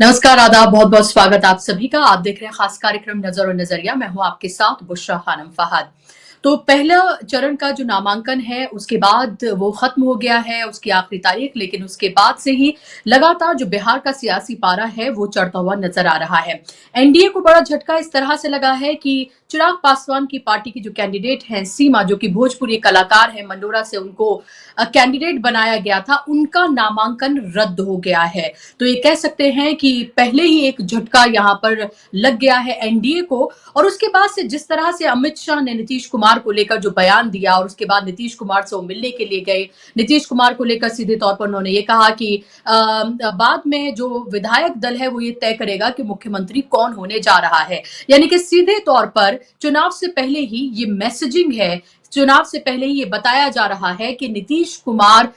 नमस्कार, आदाब, बहुत बहुत स्वागत आप सभी का। आप देख रहे हैं खास कार्यक्रम नजर और नजरिया। मैं हूं आपके साथ बुशरा खानम फहद। तो पहला चरण का जो नामांकन है उसके बाद वो खत्म हो गया है, उसकी आखिरी तारीख, लेकिन उसके बाद से ही लगातार जो बिहार का सियासी पारा है वो चढ़ता हुआ नजर आ रहा है। एनडीए को बड़ा झटका इस तरह से लगा है कि चिराग पासवान की पार्टी की जो कैंडिडेट हैं सीमा, जो कि भोजपुरी कलाकार है, मंडोरा से उनको कैंडिडेट बनाया गया था, उनका नामांकन रद्द हो गया है। तो ये कह सकते हैं कि पहले ही एक झटका यहाँ पर लग गया है एनडीए को। और उसके बाद से जिस तरह से अमित शाह ने नीतीश कुमार को लेकर जो बयान दिया और उसके बाद नीतीश कुमार से वो मिलने के लिए गए, नीतीश कुमार को लेकर सीधे तौर पर उन्होंने ये कहा कि बाद में जो विधायक दल है वो ये तय करेगा कि मुख्यमंत्री कौन होने जा रहा है। यानी कि सीधे तौर पर चुनाव से पहले ही ये मैसेजिंग है, चुनाव से पहले ही ये बताया जा रहा है कि नीतीश कुमार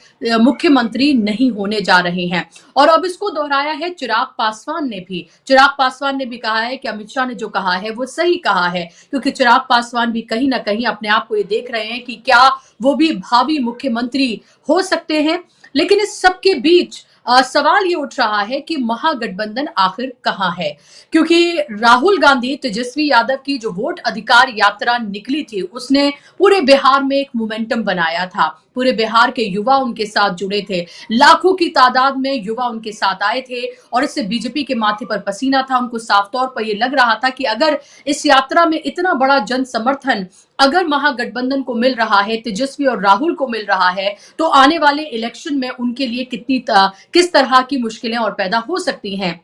मुख्यमंत्री नहीं होने जा रहे हैं। और अब इसको दोहराया है चिराग पासवान ने भी। चिराग पासवान ने भी कहा है कि अमित शाह ने जो कहा है वो सही कहा है, क्योंकि चिराग पासवान भी कहीं ना कहीं अपने आप को ये देख रहे हैं कि क्या वो भी भावी मुख्यमंत्री हो सकते हैं। लेकिन इस सबके बीच सवाल ये उठ रहा है कि महागठबंधन आखिर कहां है, क्योंकि राहुल गांधी तेजस्वी यादव की जो वोट अधिकार यात्रा निकली थी उसने पूरे बिहार में एक मोमेंटम बनाया था। पूरे बिहार के युवा उनके साथ जुड़े थे, लाखों की तादाद में युवा उनके साथ आए थे और इससे बीजेपी के माथे पर पसीना था। उनको साफ तौर पर यह लग रहा था कि अगर इस यात्रा में इतना बड़ा जन समर्थन अगर महागठबंधन को मिल रहा है, तेजस्वी और राहुल को मिल रहा है, तो आने वाले इलेक्शन में उनके लिए किस तरह की मुश्किलें और पैदा हो सकती हैं।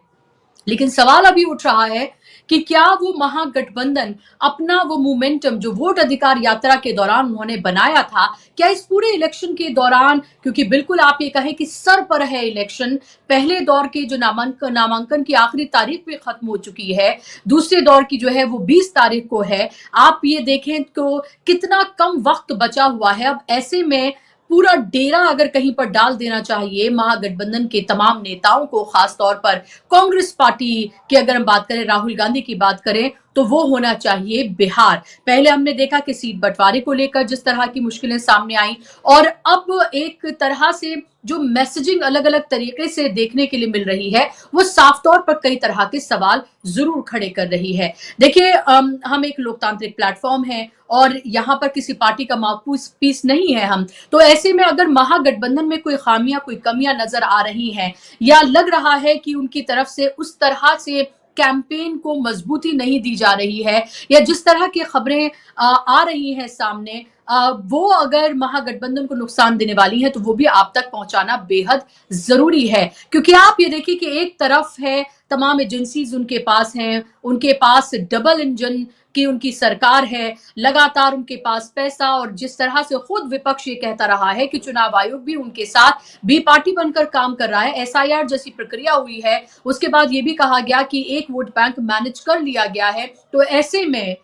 लेकिन सवाल अभी उठ रहा है कि क्या वो महागठबंधन अपना वो मोमेंटम जो वोट अधिकार यात्रा के दौरान उन्होंने बनाया था, क्या इस पूरे इलेक्शन के दौरान, क्योंकि बिल्कुल आप ये कहें कि सर पर है इलेक्शन, पहले दौर के जो नामांकन की आखिरी तारीख भी खत्म हो चुकी है, दूसरे दौर की जो है वो 20 तारीख को है। आप ये देखें तो कितना कम वक्त बचा हुआ है। अब ऐसे में पूरा डेरा अगर कहीं पर डाल देना चाहिए महागठबंधन के तमाम नेताओं को, खास तौर पर कांग्रेस पार्टी की अगर हम बात करें, राहुल गांधी की बात करें, तो वो होना चाहिए बिहार। पहले हमने देखा कि सीट बंटवारे को लेकर जिस तरह की मुश्किलें सामने आई, और अब एक तरह से जो मैसेजिंग अलग अलग तरीके से देखने के लिए मिल रही है वो साफ तौर पर कई तरह के सवाल जरूर खड़े कर रही है। देखिए, हम एक लोकतांत्रिक प्लेटफॉर्म है और यहाँ पर किसी पार्टी का माउथपीस पीस नहीं है हम। तो ऐसे में अगर महागठबंधन में कोई खामियां, कोई कमियां नजर आ रही हैं, या लग रहा है कि उनकी तरफ से उस तरह से कैंपेन को मजबूती नहीं दी जा रही है, या जिस तरह की खबरें आ रही हैं सामने, वो अगर महागठबंधन को नुकसान देने वाली है, तो वो भी आप तक पहुंचाना बेहद जरूरी है। क्योंकि आप ये देखिए कि एक तरफ है तमाम एजेंसीज उनके पास हैं, उनके पास डबल इंजन की उनकी सरकार है, लगातार उनके पास पैसा, और जिस तरह से खुद विपक्ष ये कहता रहा है कि चुनाव आयोग भी उनके साथ बी पार्टी बनकर काम कर रहा है, एसआईआर जैसी प्रक्रिया हुई है, उसके बाद ये भी कहा गया कि एक वोट बैंक मैनेज कर लिया गया है। तो ऐसे में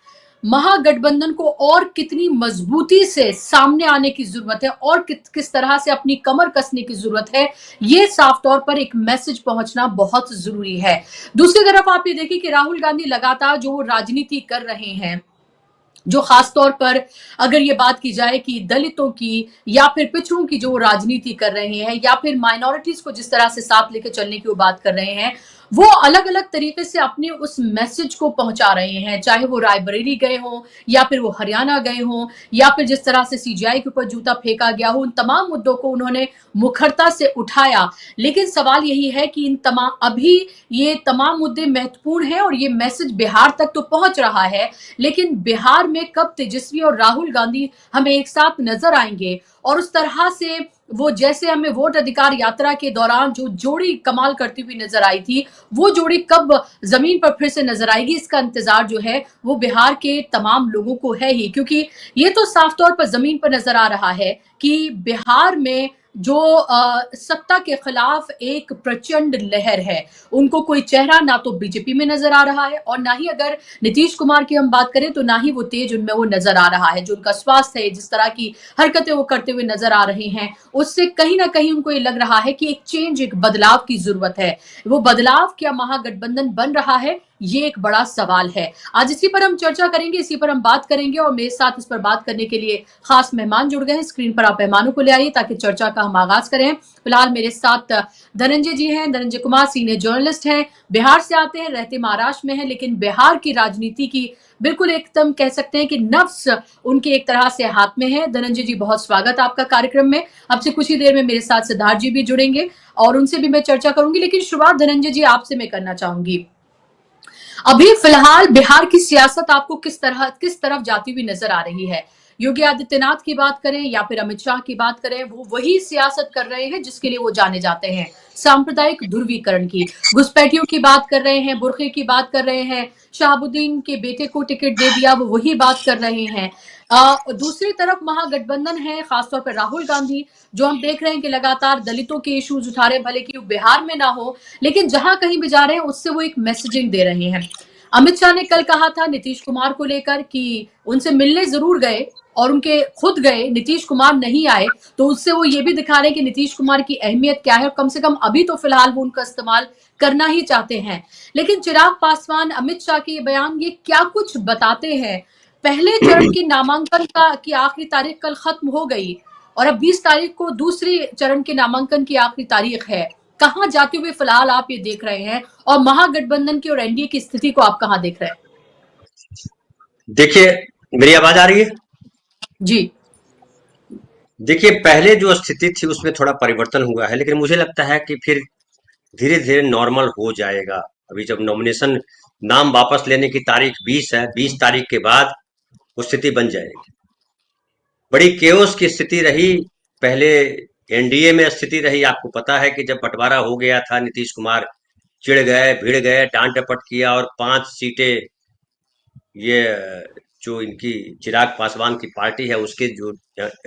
महागठबंधन को और कितनी मजबूती से सामने आने की जरूरत है और किस तरह से अपनी कमर कसने की जरूरत है, ये साफ तौर पर एक मैसेज पहुंचना बहुत जरूरी है। दूसरी तरफ आप ये देखिए कि राहुल गांधी लगातार जो राजनीति कर रहे हैं, जो खास तौर पर अगर ये बात की जाए कि दलितों की या फिर पिछड़ों की जो राजनीति कर रहे हैं, या फिर माइनॉरिटीज को जिस तरह से साथ लेकर चलने की वो बात कर रहे हैं, वो अलग अलग तरीके से अपने उस मैसेज को पहुंचा रहे हैं। चाहे वो रायबरेली गए हों, या फिर वो हरियाणा गए हों, या फिर जिस तरह से सीजीआई के ऊपर जूता फेंका गया हो, उन तमाम मुद्दों को उन्होंने मुखरता से उठाया। लेकिन सवाल यही है कि अभी ये तमाम मुद्दे महत्वपूर्ण हैं और ये मैसेज बिहार तक तो पहुंच रहा है, लेकिन बिहार में कब तेजस्वी और राहुल गांधी हमें एक साथ नजर आएंगे, और उस तरह से वो जैसे हमें वोट अधिकार यात्रा के दौरान जो जोड़ी कमाल करती हुई नजर आई थी, वो जोड़ी कब जमीन पर फिर से नजर आएगी, इसका इंतजार जो है वो बिहार के तमाम लोगों को है ही। क्योंकि ये तो साफ तौर पर जमीन पर नजर आ रहा है कि बिहार में जो सत्ता के खिलाफ एक प्रचंड लहर है, उनको कोई चेहरा ना तो बीजेपी में नजर आ रहा है, और ना ही अगर नीतीश कुमार की हम बात करें तो ना ही वो तेज उनमें वो नजर आ रहा है। जो उनका स्वास्थ्य है, जिस तरह की हरकतें वो करते हुए नजर आ रहे हैं, उससे कहीं ना कहीं उनको ये लग रहा है कि एक चेंज, एक बदलाव की जरूरत है। वो बदलाव क्या महागठबंधन बन रहा है, ये एक बड़ा सवाल है। आज इसी पर हम चर्चा करेंगे, इसी पर हम बात करेंगे और मेरे साथ इस पर बात करने के लिए खास मेहमान जुड़ गए हैं। स्क्रीन पर आप मेहमानों को ले आइए ताकि चर्चा का हम आगाज करें। फिलहाल मेरे साथ धनंजय जी हैं। धनंजय कुमार सीनियर जर्नलिस्ट हैं, बिहार से आते हैं, रहते महाराष्ट्र में हैं, लेकिन बिहार की राजनीति की बिल्कुल एकदम कह सकते हैं कि नफ्स उनके एक तरह से हाथ में है। धनंजय जी, बहुत स्वागत आपका कार्यक्रम में। अब से कुछ ही देर में मेरे साथ सिद्धार्थ जी भी जुड़ेंगे और उनसे भी मैं चर्चा करूंगी, लेकिन शुरुआत धनंजय जी आपसे मैं करना चाहूंगी। अभी फिलहाल बिहार की सियासत आपको किस तरफ जाती हुई नजर आ रही है? योगी आदित्यनाथ की बात करें या फिर अमित शाह की बात करें, वो वही सियासत कर रहे हैं जिसके लिए वो जाने जाते हैं, सांप्रदायिक ध्रुवीकरण की। घुसपैठियों की बात कर रहे हैं, बुर्के की बात कर रहे हैं, शहाबुद्दीन के बेटे को टिकट दे दिया, वो वही बात कर रहे हैं। दूसरी तरफ महागठबंधन है, खासतौर पर राहुल गांधी, जो हम देख रहे हैं कि लगातार दलितों के इश्यूज उठा रहे हैं, भले कि बिहार में ना हो, लेकिन जहां कहीं भी जा रहे हैं उससे वो एक मैसेजिंग दे रहे हैं। अमित शाह ने कल कहा था नीतीश कुमार को लेकर कि उनसे मिलने जरूर गए और उनके खुद गए, नीतीश कुमार नहीं आए, तो उससे वो ये भी दिखा रहे हैं कि नीतीश कुमार की अहमियत क्या है और कम से कम अभी तो फिलहाल वो उनका इस्तेमाल करना ही चाहते हैं। लेकिन चिराग पासवान, अमित शाह के ये बयान ये क्या कुछ बताते हैं? पहले चरण की नामांकन की आखिरी तारीख कल खत्म हो गई और अब 20 तारीख को दूसरी चरण के नामांकन की आखिरी तारीख है। कहां जाते हुए फिलहाल आप ये देख रहे हैं और महागठबंधन की और एनडीए की स्थिति को आप कहां देख रहे हैं? देखिए, मेरी आवाज आ रही है? जी। देखिए, पहले जो स्थिति थी उसमें थोड़ा परिवर्तन हुआ है, लेकिन मुझे लगता है कि फिर धीरे धीरे नॉर्मल हो जाएगा। अभी जब नॉमिनेशन नाम वापस लेने की तारीख 20 है, 20 तारीख के बाद वो स्थिति बन जाएगी। बड़ी केओस की स्थिति रही पहले, एनडीए में स्थिति रही। आपको पता है कि जब बंटवारा हो गया था, नीतीश कुमार चिढ़ गए, भिड़ गए, डांट डपट किया और 5 सीटें ये जो इनकी चिराग पासवान की पार्टी है उसके जो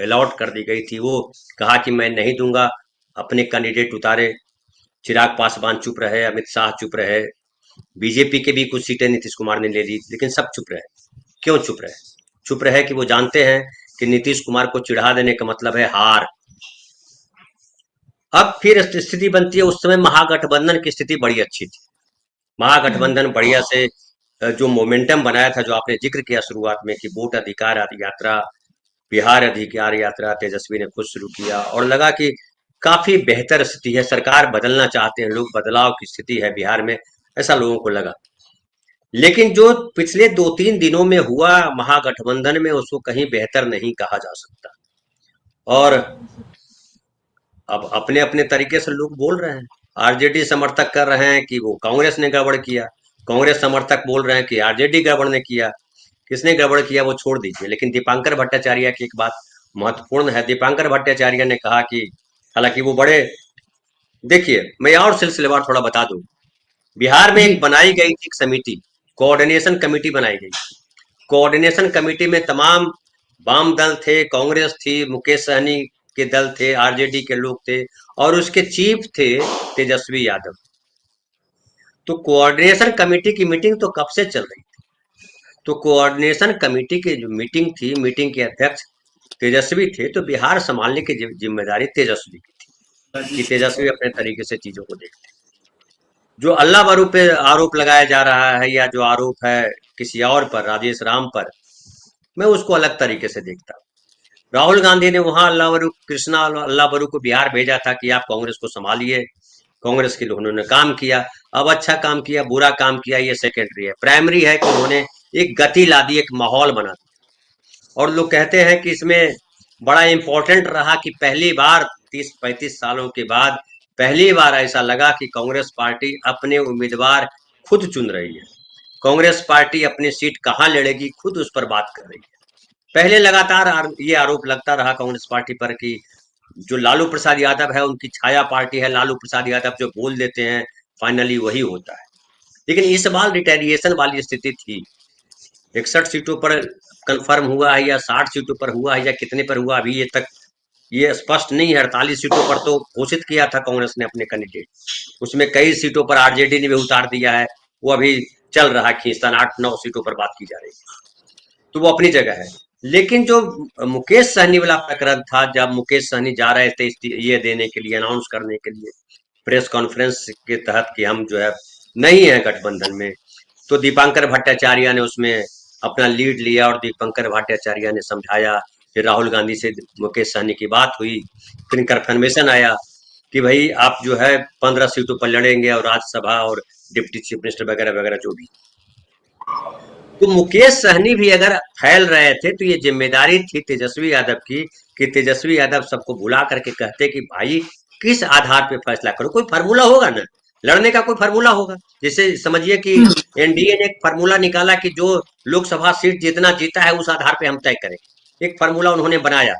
अलॉट कर दी गई थी, वो कहा कि मैं नहीं दूंगा, अपने कैंडिडेट उतारे। चिराग पासवान चुप रहे, अमित शाह चुप रहे, बीजेपी के भी कुछ सीटें नीतीश कुमार ने ले ली, लेकिन सब चुप रहे। क्यों चुप रहे? चुप रहे कि वो जानते हैं कि नीतीश कुमार को चिढ़ा देने का मतलब है हार। अब फिर स्थिति बनती है, उस समय महागठबंधन की स्थिति बड़ी अच्छी थी। महागठबंधन बढ़िया से जो मोमेंटम बनाया था, जो आपने जिक्र किया शुरुआत में कि वोट अधिकार यात्रा, बिहार अधिकार यात्रा तेजस्वी ने खुद शुरू किया और लगा कि काफी बेहतर स्थिति है, सरकार बदलना चाहते हैं लोग, बदलाव की स्थिति है बिहार में, ऐसा लोगों को लगा। लेकिन जो पिछले 2-3 दिनों में हुआ महागठबंधन में, उसको कहीं बेहतर नहीं कहा जा सकता। और अब अपने अपने तरीके से लोग बोल रहे हैं। आरजेडी समर्थक कर रहे हैं कि वो कांग्रेस ने गड़बड़ किया, कांग्रेस समर्थक बोल रहे हैं कि आरजेडी गड़बड़ ने किया। किसने गड़बड़ किया वो छोड़ दीजिए, लेकिन दीपांकर भट्टाचार्य की एक बात महत्वपूर्ण है। दीपांकर भट्टाचार्य ने कहा कि, हालांकि वो बड़े, देखिए मैं और सिलसिलेवार थोड़ा बता दूं, बिहार में एक बनाई गई थी समिति, कोऑर्डिनेशन कमेटी बनाई गई। कोऑर्डिनेशन कमेटी में तमाम वाम दल थे, कांग्रेस थी, मुकेश सहनी के दल थे, आरजेडी के लोग थे और उसके चीफ थे तेजस्वी यादव। तो कोऑर्डिनेशन कमेटी की मीटिंग तो कब से चल रही थी। तो कोऑर्डिनेशन कमेटी की जो मीटिंग थी, मीटिंग के अध्यक्ष तेजस्वी थे, तो बिहार संभालने की जिम्मेदारी तेजस्वी की थी कि तेजस्वी अपने तरीके से चीजों को देखते। जो अल्लाह बरू पे आरोप लगाया जा रहा है या जो आरोप है किसी और पर, राजेश राम पर, मैं उसको अलग तरीके से देखता हूँ। राहुल गांधी ने वहां अल्लाह बरू, कृष्णा अल्लाह बरू को बिहार भेजा था कि आप कांग्रेस को संभालिए, कांग्रेस के लिए उन्होंने काम किया। अब अच्छा काम किया बुरा काम किया ये सेकेंडरी है, प्राइमरी है कि उन्होंने एक गति ला दी, एक माहौल बना दिया। और लोग कहते हैं कि इसमें बड़ा इंपॉर्टेंट रहा कि पहली बार 30-35 सालों के बाद पहली बार ऐसा लगा कि कांग्रेस पार्टी अपने उम्मीदवार खुद चुन रही है। कांग्रेस पार्टी अपनी सीट कहां लड़ेगी खुद उस पर बात कर रही है। पहले लगातार ये आरोप लगता रहा कांग्रेस पार्टी पर कि जो लालू प्रसाद यादव है उनकी छाया पार्टी है, लालू प्रसाद यादव जो बोल देते हैं फाइनली वही होता है। लेकिन इस बार रिटेलिएशन वाली स्थिति थी। 61 सीटों पर कंफर्म हुआ है या 60 सीटों पर हुआ है या कितने पर हुआ, अभी ये तक ये स्पष्ट नहीं है। 48 सीटों पर तो घोषित किया था कांग्रेस ने अपने कैंडिडेट, उसमें कई सीटों पर आरजेडी ने भी उतार दिया है, वो अभी चल रहा है खींचतान, 8-9 सीटों पर बात की जा रही है, तो वो अपनी जगह है। लेकिन जो मुकेश सहनी वाला प्रकरण था, जब मुकेश सहनी जा रहे थे ये देने के लिए, अनाउंस करने के लिए प्रेस कॉन्फ्रेंस के तहत कि हम जो है नहीं है गठबंधन में, तो दीपांकर भट्टाचार्य ने उसमें अपना लीड लिया और दीपांकर भट्टाचार्य ने समझाया। फिर राहुल गांधी से मुकेश सहनी की बात हुई, फिर कन्फर्मेशन आया कि भाई आप जो है 15 सीटों पर लड़ेंगे और राज्यसभा और डिप्टी चीफ मिनिस्टर वगैरह वगैरह जो भी। तो मुकेश सहनी भी अगर फैल रहे थे तो ये जिम्मेदारी थी तेजस्वी यादव की कि तेजस्वी यादव सबको बुला करके कहते कि भाई किस आधार पे फैसला करो, कोई फार्मूला होगा ना, लड़ने का कोई फार्मूला होगा। जैसे समझिए कि एनडीए ने एक फार्मूला निकाला कि जो लोकसभा सीट जितना जीता है उस आधार पे हम तय करें, एक फार्मूला उन्होंने बनाया।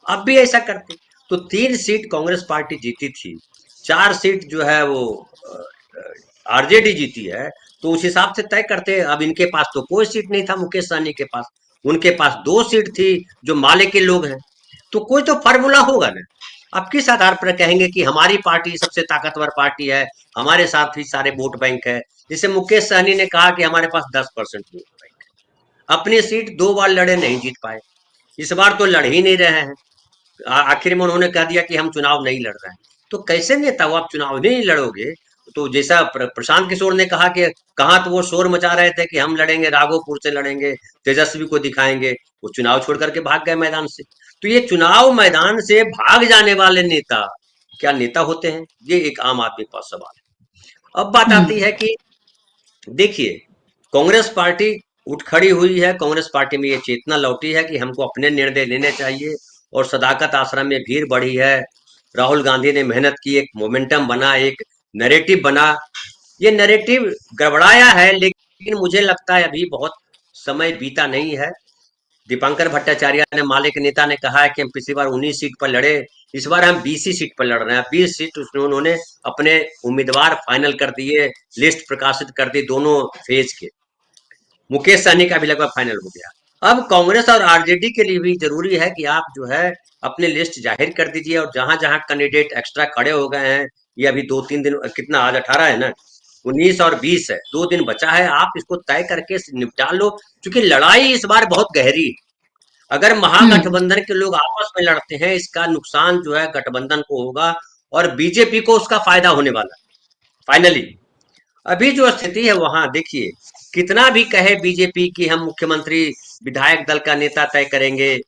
अब भी ऐसा करते तो 3 सीट कांग्रेस पार्टी जीती थी, 4 सीट जो है वो आरजेडी जीती है, तो उस हिसाब से तय करते। अब इनके पास तो कोई सीट नहीं था, मुकेश सहनी के पास, उनके पास 2 सीट थी जो माले के लोग हैं, तो कोई तो फार्मूला होगा ना। अब किस आधार पर कहेंगे कि हमारी पार्टी सबसे ताकतवर पार्टी है, हमारे साथ ही सारे वोट बैंक है। जैसे मुकेश सहनी ने कहा कि हमारे पास 10% वोट बैंक है, अपनी सीट 2 बार लड़े नहीं जीत पाए, इस बार तो लड़ ही नहीं रहे हैं। आखिर में उन्होंने कह दिया कि हम चुनाव नहीं लड़ रहे हैं। तो कैसे नेता हो आप, चुनाव नहीं लड़ोगे। तो जैसा प्रशांत किशोर ने कहा कि कहा तो वो शोर मचा रहे थे कि हम लड़ेंगे, राघोपुर से लड़ेंगे, तेजस्वी को दिखाएंगे, वो चुनाव छोड़ करके भाग गए मैदान से। तो ये चुनाव मैदान से भाग जाने वाले नेता क्या नेता होते हैं, ये एक आम आदमी का सवाल है। अब बात आती है कि देखिए कांग्रेस पार्टी उठ खड़ी हुई है, कांग्रेस पार्टी में ये चेतना लौटी है कि हमको अपने निर्णय लेने चाहिए, और सदाकत आश्रम में भीड़ बढ़ी है। राहुल गांधी ने मेहनत की, एक मोमेंटम बना, एक नैरेटिव बना। ये नैरेटिव गड़बड़ाया है, लेकिन मुझे लगता है अभी बहुत समय बीता नहीं है। दीपांकर भट्टाचार्य ने, माले के नेता ने कहा है कि हम पिछली बार 19 सीट पर लड़े, इस बार हम 20 सीट पर लड़ रहे हैं। 20 सीट उसने उन्होंने अपने उम्मीदवार फाइनल कर दिए, लिस्ट प्रकाशित कर दी दोनों फेज के। मुकेश सहनी का भी लगभग फाइनल हो गया। अब कांग्रेस और आरजेडी के लिए भी जरूरी है कि आप जो है अपने लिस्ट जाहिर कर दीजिए, और जहां जहां कैंडिडेट एक्स्ट्रा खड़े हो गए हैं, ये अभी 2-3 दिन, कितना आज 18 है ना, 19 और 20 है, 2 दिन बचा है, आप इसको तय करके निपटा लो। क्योंकि लड़ाई इस बार बहुत गहरी है। अगर महागठबंधन के लोग आपस में लड़ते हैं, इसका नुकसान जो है गठबंधन को होगा, और बीजेपी को उसका फायदा होने वाला है फाइनली। अभी जो स्थिति है वहां देखिए, कितना भी कहे बीजेपी की हम मुख्यमंत्री विधायक दल का नेता तय करेंगे,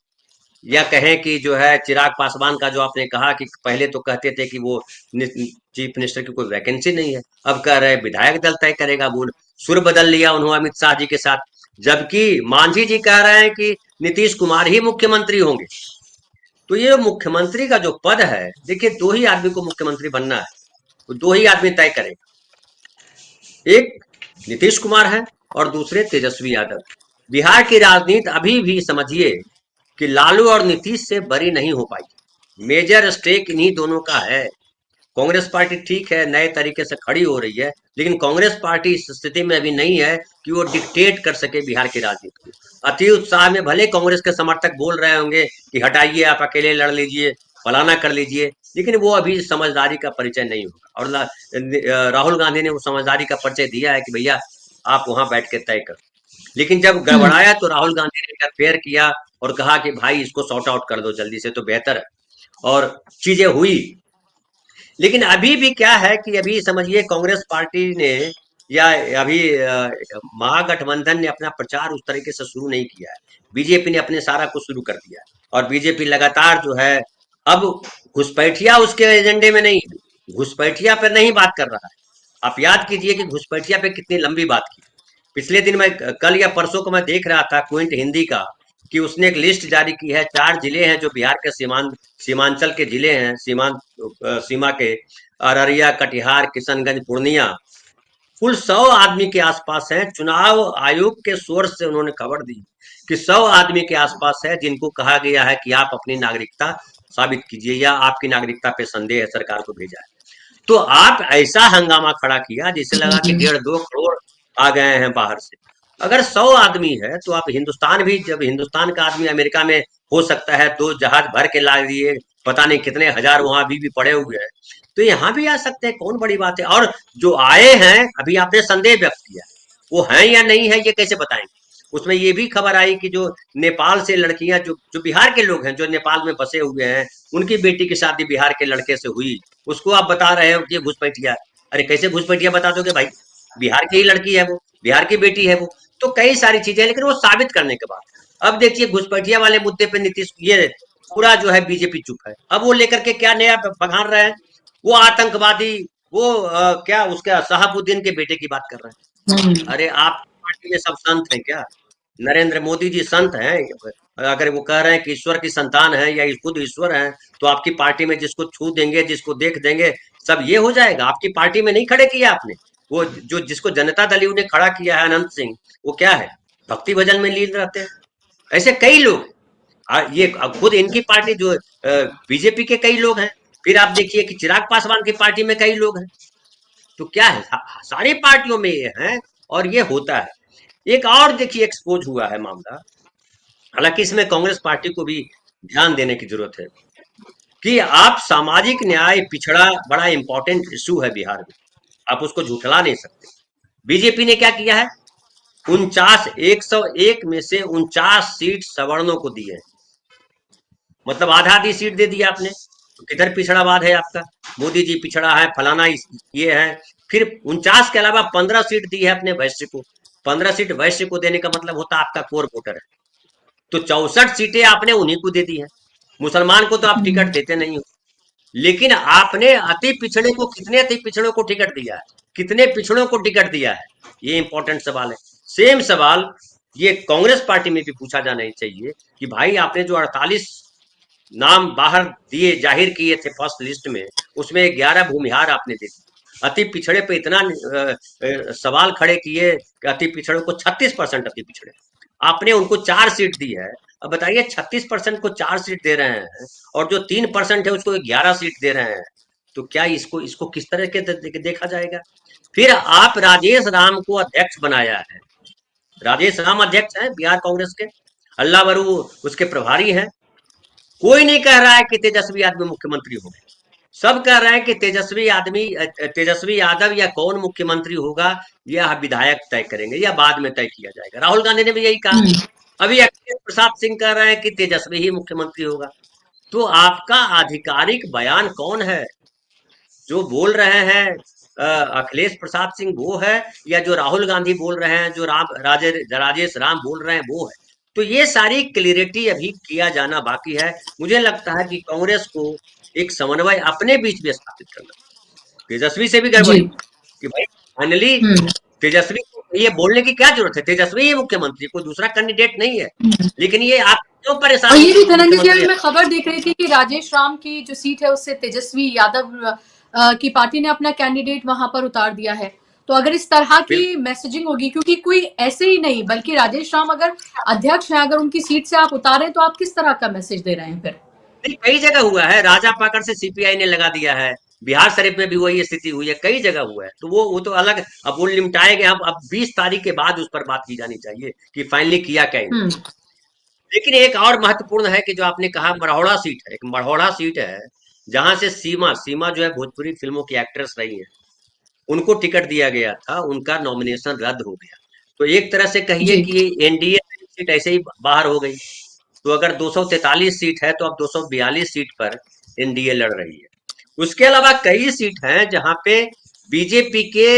या कहें कि जो है चिराग पासवान का, जो आपने कहा कि पहले तो कहते थे कि वो चीफ मिनिस्टर की कोई वैकेंसी नहीं है, अब कह रहे विधायक दल तय करेगा। वो सुर बदल लिया उन्होंने अमित शाह जी के साथ, जबकि मांझी जी कह रहे हैं कि नीतीश कुमार ही मुख्यमंत्री होंगे। तो ये मुख्यमंत्री का जो पद है, देखिए 2 ही आदमी को मुख्यमंत्री बनना है, तो 2 ही आदमी तय करेगा, एक नीतीश कुमार है और दूसरे तेजस्वी यादव। बिहार की राजनीति अभी भी समझिए कि लालू और नीतीश से बरी नहीं हो पाई, मेजर स्टेक इन्हीं दोनों का है। कांग्रेस पार्टी ठीक है नए तरीके से खड़ी हो रही है, लेकिन कांग्रेस पार्टी इस स्थिति में अभी नहीं है कि वो डिक्टेट कर सके बिहार की राजनीति को। अति उत्साह में भले कांग्रेस के समर्थक बोल रहे होंगे कि हटाइए, आप अकेले लड़ लीजिए, फलाना कर लीजिए, लेकिन वो अभी समझदारी का परिचय नहीं होगा। और राहुल गांधी ने वो समझदारी का परिचय दिया है कि भैया आप वहां बैठ के तय कर। लेकिन जब गड़बड़ाया तो राहुल गांधी ने इंटरफेयर किया और कहा कि भाई इसको सॉर्ट आउट कर दो जल्दी से तो बेहतर है, और चीजें हुई। लेकिन अभी भी क्या है कि अभी समझिए कांग्रेस पार्टी ने, या अभी महागठबंधन ने अपना प्रचार उस तरीके से शुरू नहीं किया है। बीजेपी ने अपने सारा कुछ शुरू कर दिया है, और बीजेपी लगातार जो है अब घुसपैठिया उसके एजेंडे में नहीं, घुसपैठिया पर नहीं बात कर रहा है। आप याद कीजिए कि घुसपैठिया पे कितनी लंबी बात की। पिछले दिन मैं, कल या परसों को मैं देख रहा था क्विंट हिंदी का, कि उसने एक लिस्ट जारी की है, 4 जिले हैं जो बिहार के सीमांचल के जिले हैं, सीमा के, अररिया, कटिहार, किशनगंज, पूर्णिया, कुल 100 आदमी के आसपास हैं। चुनाव आयोग के सोर्स से उन्होंने खबर दी कि 100 आदमी के आसपास है जिनको कहा गया है कि आप अपनी नागरिकता साबित कीजिए, या आपकी नागरिकता पे संदेह है, सरकार को भेजा है। तो आप ऐसा हंगामा खड़ा किया जिससे लगा कि 1.5-2 करोड़ आ गए हैं बाहर से। अगर 100 आदमी है तो आप हिंदुस्तान भी, जब हिंदुस्तान का आदमी अमेरिका में हो सकता है, 2 जहाज भर के ला दिए, पता नहीं कितने हजार वहां अभी भी पड़े हुए हैं, तो यहाँ भी आ सकते हैं, कौन बड़ी बात है। और जो आए हैं, अभी आपने संदेह व्यक्त किया, वो हैं या नहीं है ये कैसे बताएंगे। उसमें ये भी खबर आई कि जो नेपाल से लड़कियां, जो जो बिहार के लोग हैं जो नेपाल में बसे हुए हैं, उनकी बेटी की शादी बिहार के लड़के से हुई, उसको आप बता रहे हो कि घुसपैठिया। अरे कैसे घुसपैठिया बता दोगे भाई, बिहार की ही लड़की है, वो बिहार की बेटी है वो। तो कई सारी चीजें, लेकिन वो साबित करने के बाद अब देखिए घुसपैठिया वाले मुद्दे पे नीतीश ये पूरा जो है बीजेपी चुप है। अब वो लेकर के क्या नया बघार रहे हैं, वो आतंकवादी, वो क्या उसका शहाबुद्दीन के बेटे की बात कर रहे हैं। अरे आप पार्टी में सब संत हैं क्या? नरेंद्र मोदी जी संत हैं? अगर वो कह रहे हैं कि ईश्वर की संतान है या खुद ईश्वर है, तो आपकी पार्टी में जिसको छू देंगे, जिसको देख देंगे, सब ये हो जाएगा? आपकी पार्टी में नहीं खड़े किया आपने? वो जो जिसको जनता दल ने खड़ा किया है, अनंत सिंह, वो क्या है, भक्ति भजन में लीन रहते हैं। ऐसे कई लोग, ये खुद इनकी पार्टी जो बीजेपी के कई लोग हैं। फिर आप देखिए कि चिराग पासवान की पार्टी में कई लोग हैं। तो क्या है, सारी पार्टियों में ये है और ये होता है। एक और देखिए एक्सपोज हुआ है मामला, हालांकि इसमें कांग्रेस पार्टी को भी ध्यान देने की जरूरत है कि आप सामाजिक न्याय पिछड़ा बड़ा इंपॉर्टेंट इशू है बिहार में, आप उसको झुठला नहीं सकते। बीजेपी ने क्या किया है, 101 में से 49 सीट सवर्णों को दी है, मतलब आधा आधी सीट दे दिया आपने। तो किधर पिछड़ावाद है आपका? मोदी जी पिछड़ा है, फलाना ये है। फिर 49 के अलावा 15 सीट दी है अपने वैश्य को। 15 सीट वैश्य को देने का मतलब होता है आपका कोर वोटर है। तो 64 सीटें आपने उन्हीं को दे दी है। मुसलमान को तो आप टिकट देते नहीं हो, लेकिन आपने अति पिछड़े को, कितने अति पिछड़ों को टिकट दिया है, कितने पिछड़ों को टिकट दिया है, ये इंपॉर्टेंट सवाल है। सेम सवाल ये कांग्रेस पार्टी में भी पूछा जाना चाहिए कि भाई आपने जो 48 नाम बाहर दिए, जाहिर किए थे फर्स्ट लिस्ट में, उसमें 11 भूमिहार आपने दे दिए। अति पिछड़े पे इतना सवाल खड़े किए कि अति पिछड़े को 36% अति पिछड़े, आपने उनको 4 सीट दी है। अब बताइए 36% को 4 सीट दे रहे हैं और जो 3% है उसको 11 सीट दे रहे हैं, तो क्या इसको इसको किस तरह के देखा जाएगा? फिर आप राजेश राम को अध्यक्ष बनाया है। राजेश राम अध्यक्ष है बिहार कांग्रेस के, अल्लाह बरू उसके प्रभारी हैं। कोई नहीं कह रहा है कि तेजस्वी आदमी मुख्यमंत्री होगा, सब कह रहे हैं कि तेजस्वी यादव या कौन मुख्यमंत्री होगा यह विधायक तय करेंगे या बाद में तय किया जाएगा। राहुल गांधी ने भी यही कहा। अभी अखिलेश प्रसाद सिंह कह रहे हैं कि तेजस्वी ही मुख्यमंत्री होगा। तो आपका आधिकारिक बयान कौन है? जो बोल रहे हैं अखिलेश प्रसाद सिंह वो है, या जो राहुल गांधी बोल रहे हैं, जो राजेश राम बोल रहे हैं वो है? तो ये सारी क्लियरिटी अभी किया जाना बाकी है। मुझे लगता है कि कांग्रेस को एक समन्वय अपने बीच में स्थापित करना, तेजस्वी से भी गड़बड़ी कि भाई फाइनली तेजस्वी को ये बोलने की क्या जरूरत है, तेजस्वी ही मुख्यमंत्री, कोई दूसरा कैंडिडेट नहीं है। लेकिन ये आप क्यों परेशान? और ये भी धनंजय जी, अभी मैं खबर देख रही थी कि राजेश राम की जो सीट है उससे तेजस्वी यादव की पार्टी ने अपना कैंडिडेट वहां पर उतार दिया है। तो अगर इस तरह की मैसेजिंग होगी, क्योंकि कोई ऐसे ही नहीं बल्कि राजेश राम अगर अध्यक्ष है, अगर उनकी सीट से आप उतारें तो आप किस तरह का मैसेज दे रहे हैं फिर? कई जगह हुआ है, राजा पाकड़ से सीपीआई ने लगा दिया है, बिहार शरीफ में भी वही स्थिति हुई है, कई जगह हुआ है। तो वो तो अलग, अब वो निपटाए गए। अब 20 तारीख के बाद उस पर बात की जानी चाहिए कि फाइनली किया क्या इन्होंने। लेकिन एक और महत्वपूर्ण है कि जो आपने कहा मढ़ौरा सीट है, एक मढ़ौरा सीट है जहां से सीमा सीमा जो है भोजपुरी फिल्मों की एक्ट्रेस रही है, उनको टिकट दिया गया था, उनका नॉमिनेशन रद्द हो गया। तो एक तरह से कहिए कि एनडीए सीट ऐसे ही बाहर हो गई। तो अगर 243 सीट है तो अब 242 सीट पर एनडीए लड़ रही है। उसके अलावा कई सीट हैं जहां पे बीजेपी के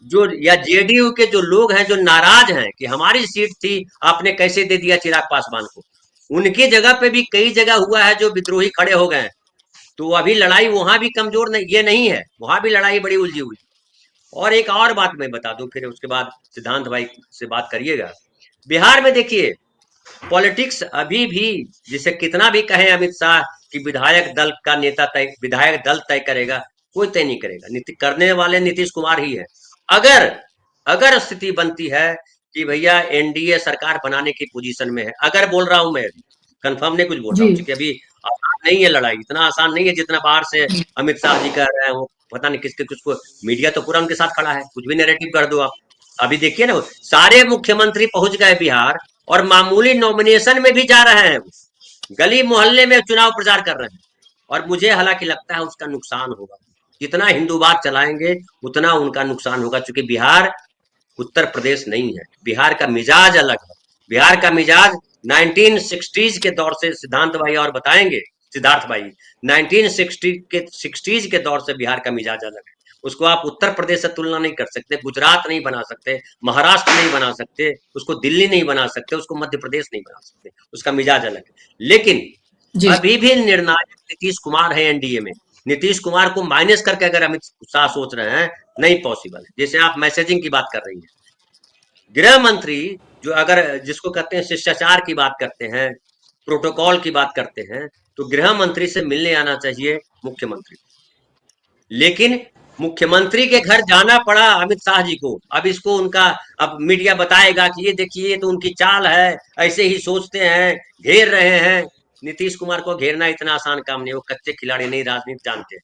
जो या जेडीयू के जो लोग हैं, जो नाराज हैं कि हमारी सीट थी, आपने कैसे दे दिया चिराग पासवान को, उनकी जगह पे भी कई जगह हुआ है जो विद्रोही खड़े हो गए हैं। तो अभी लड़ाई वहां भी कमजोर नहीं, ये नहीं है, वहां भी लड़ाई बड़ी उलझी हुई। और एक और बात मैं बता दूं, फिर उसके बाद सिद्धांत भाई से बात करिएगा। बिहार में देखिए पॉलिटिक्स अभी भी, जिसे कितना भी कहे अमित शाह कि विधायक दल का नेता तय, विधायक दल तय करेगा, कोई तय नहीं करेगा, करने वाले नीतीश कुमार ही है। अगर अगर स्थिति बनती है कि भैया एनडीए सरकार बनाने की पोजीशन में है, अगर बोल रहा हूं मैं, अभी कंफर्म नहीं कुछ बोल रहा हूँ, क्योंकि अभी आसान नहीं है लड़ाई, इतना आसान नहीं है जितना बाहर से अमित शाह जी कह रहे हैं। वो पता नहीं किसके किसको, मीडिया तो पूरा उनके साथ खड़ा है, कुछ भी नैरेटिव कर दो आप। अभी देखिए ना, सारे मुख्यमंत्री पहुंच गए बिहार और मामूली नॉमिनेशन में भी जा रहे हैं, गली मोहल्ले में चुनाव प्रचार कर रहे हैं। और मुझे हालांकि लगता है उसका नुकसान होगा, जितना हिंदूवाद चलाएंगे उतना उनका नुकसान होगा, क्योंकि बिहार उत्तर प्रदेश नहीं है, बिहार का मिजाज अलग है। बिहार का मिजाज 1960s के दौर से, सिद्धांत भाई और बताएंगे, सिद्धार्थ भाई, 1960 के 60s के दौर से बिहार का मिजाज अलग है। उसको आप उत्तर प्रदेश से तुलना नहीं कर सकते, गुजरात नहीं बना सकते, महाराष्ट्र नहीं बना सकते, उसको दिल्ली नहीं बना सकते, उसको मध्य प्रदेश नहीं बना सकते, उसका मिजाज अलग है। लेकिन जी अभी भी निर्णायक नीतीश कुमार है एनडीए में। नीतीश कुमार को माइनस करके अगर अमित शाह सोच रहे हैं, नहीं पॉसिबल है। जैसे आप मैसेजिंग की बात कर रही हैं, गृह मंत्री जो अगर जिसको कहते हैं शिष्टाचार की बात करते हैं, प्रोटोकॉल की बात करते हैं, तो गृह मंत्री से मिलने आना चाहिए मुख्यमंत्री। लेकिन मुख्यमंत्री के घर जाना पड़ा अमित शाह जी को। अब इसको उनका अब मीडिया बताएगा कि ये देखिए तो उनकी चाल है, ऐसे ही सोचते हैं, घेर रहे हैं। नीतीश कुमार को घेरना इतना आसान काम नहीं, वो कच्चे खिलाड़ी नहीं, राजनीति जानते हैं।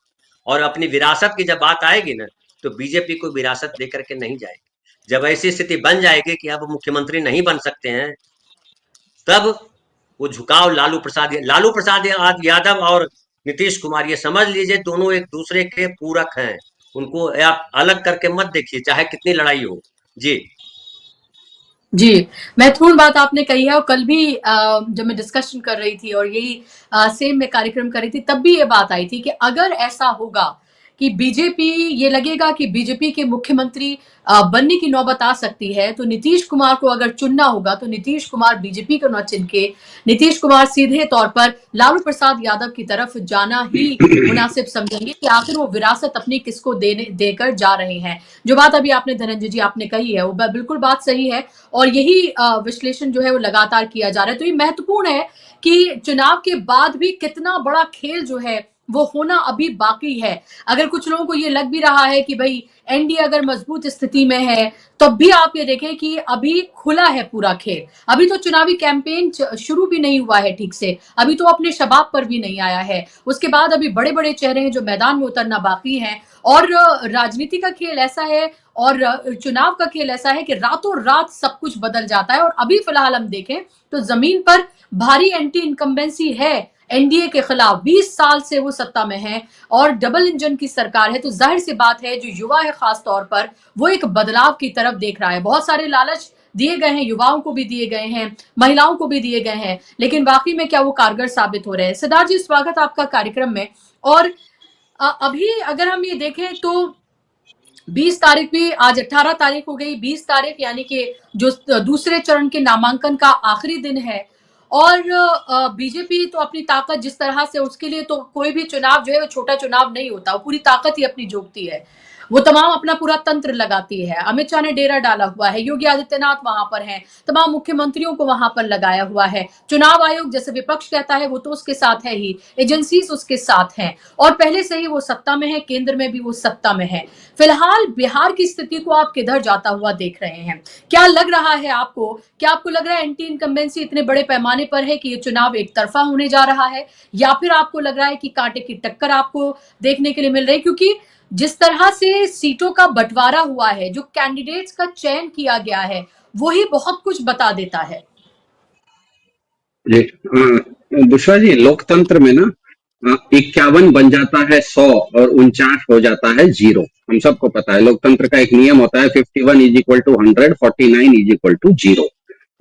और अपनी विरासत की जब बात आएगी ना, तो बीजेपी को विरासत देकर के नहीं जाएगी। जब ऐसी स्थिति बन जाएगी कि अब मुख्यमंत्री नहीं बन सकते हैं, तब वो झुकाव लालू प्रसाद यादव और नीतीश कुमार, ये समझ लीजिए दोनों एक दूसरे के पूरक हैं। उनको आप अलग करके मत देखिए, चाहे कितनी लड़ाई हो। जी जी, महत्वपूर्ण बात आपने कही है। और कल भी जब मैं डिस्कशन कर रही थी और यही सेम में कार्यक्रम कर रही थी, तब भी ये बात आई थी कि अगर ऐसा होगा कि बीजेपी, ये लगेगा कि बीजेपी के मुख्यमंत्री बनने की नौबत आ सकती है, तो नीतीश कुमार को अगर चुनना होगा तो नीतीश कुमार बीजेपी को न चुन के नीतीश कुमार सीधे तौर पर लालू प्रसाद यादव की तरफ जाना ही मुनासिब समझेंगे कि आखिर वो विरासत अपनी किसको देकर जा रहे हैं। जो बात अभी आपने धनंजय जी आपने कही है, वो बिल्कुल बात सही है। और यही विश्लेषण जो है वो लगातार किया जा रहा है। तो ये महत्वपूर्ण है कि चुनाव के बाद भी कितना बड़ा खेल जो है वो होना अभी बाकी है। अगर कुछ लोगों को ये लग भी रहा है कि भाई एनडीए अगर मजबूत स्थिति में है, तब भी आप ये देखें कि अभी खुला है पूरा खेल। अभी तो चुनावी कैंपेन शुरू भी नहीं हुआ है ठीक से, अभी तो अपने शबाब पर भी नहीं आया है। उसके बाद अभी बड़े बड़े चेहरे हैं जो मैदान में उतरना बाकी हैं। और राजनीति का खेल ऐसा है और चुनाव का खेल ऐसा है कि रातों रात सब कुछ बदल जाता है। और अभी फिलहाल हम देखें तो जमीन पर भारी एंटी इनकम्बेंसी है एनडीए के खिलाफ। 20 साल से वो सत्ता में है और डबल इंजन की सरकार है। तो जाहिर सी बात है जो युवा है खास तौर पर, वो एक बदलाव की तरफ देख रहा है। बहुत सारे लालच दिए गए हैं, युवाओं को भी दिए गए हैं, महिलाओं को भी दिए गए हैं, लेकिन वाकई में क्या वो कारगर साबित हो रहे हैं? सिद्धार्थ जी, स्वागत आपका कार्यक्रम में। और अभी अगर हम ये देखें तो 20 तारीख भी, आज 18 तारीख हो गई, 20 तारीख यानी कि जो दूसरे चरण के नामांकन का आखिरी दिन है। और बीजेपी तो अपनी ताकत जिस तरह से, उसके लिए तो कोई भी चुनाव जो है वो छोटा चुनाव नहीं होता, वो पूरी ताकत ही अपनी जोकती है। वो तमाम अपना पूरा तंत्र लगाती है। अमित शाह ने डेरा डाला हुआ है, योगी आदित्यनाथ वहां पर हैं, तमाम मुख्यमंत्रियों को वहां पर लगाया हुआ है। चुनाव आयोग जैसे विपक्ष कहता है वो तो उसके साथ है ही, एजेंसीज उसके साथ हैं और पहले से ही वो सत्ता में है, केंद्र में भी वो सत्ता में है। फिलहाल बिहार की स्थिति को आप किधर जाता हुआ देख रहे हैं? क्या लग रहा है आपको? क्या आपको लग रहा है एंटी इनकम्बेंसी इतने बड़े पैमाने पर है कि ये चुनाव एक तरफा होने जा रहा है, या फिर आपको लग रहा है कि कांटे की टक्कर आपको देखने के लिए मिल रही है? क्योंकि जिस तरह से सीटों का बंटवारा हुआ है, जो कैंडिडेट्स का चयन किया गया है, वही बहुत कुछ बता देता है। जी बुशरा जी, लोकतंत्र में ना 51 बन जाता है 100 और 49 हो जाता है 0। हम सबको पता है लोकतंत्र का एक नियम होता है 51 is equal to 100, 49 is equal to 0।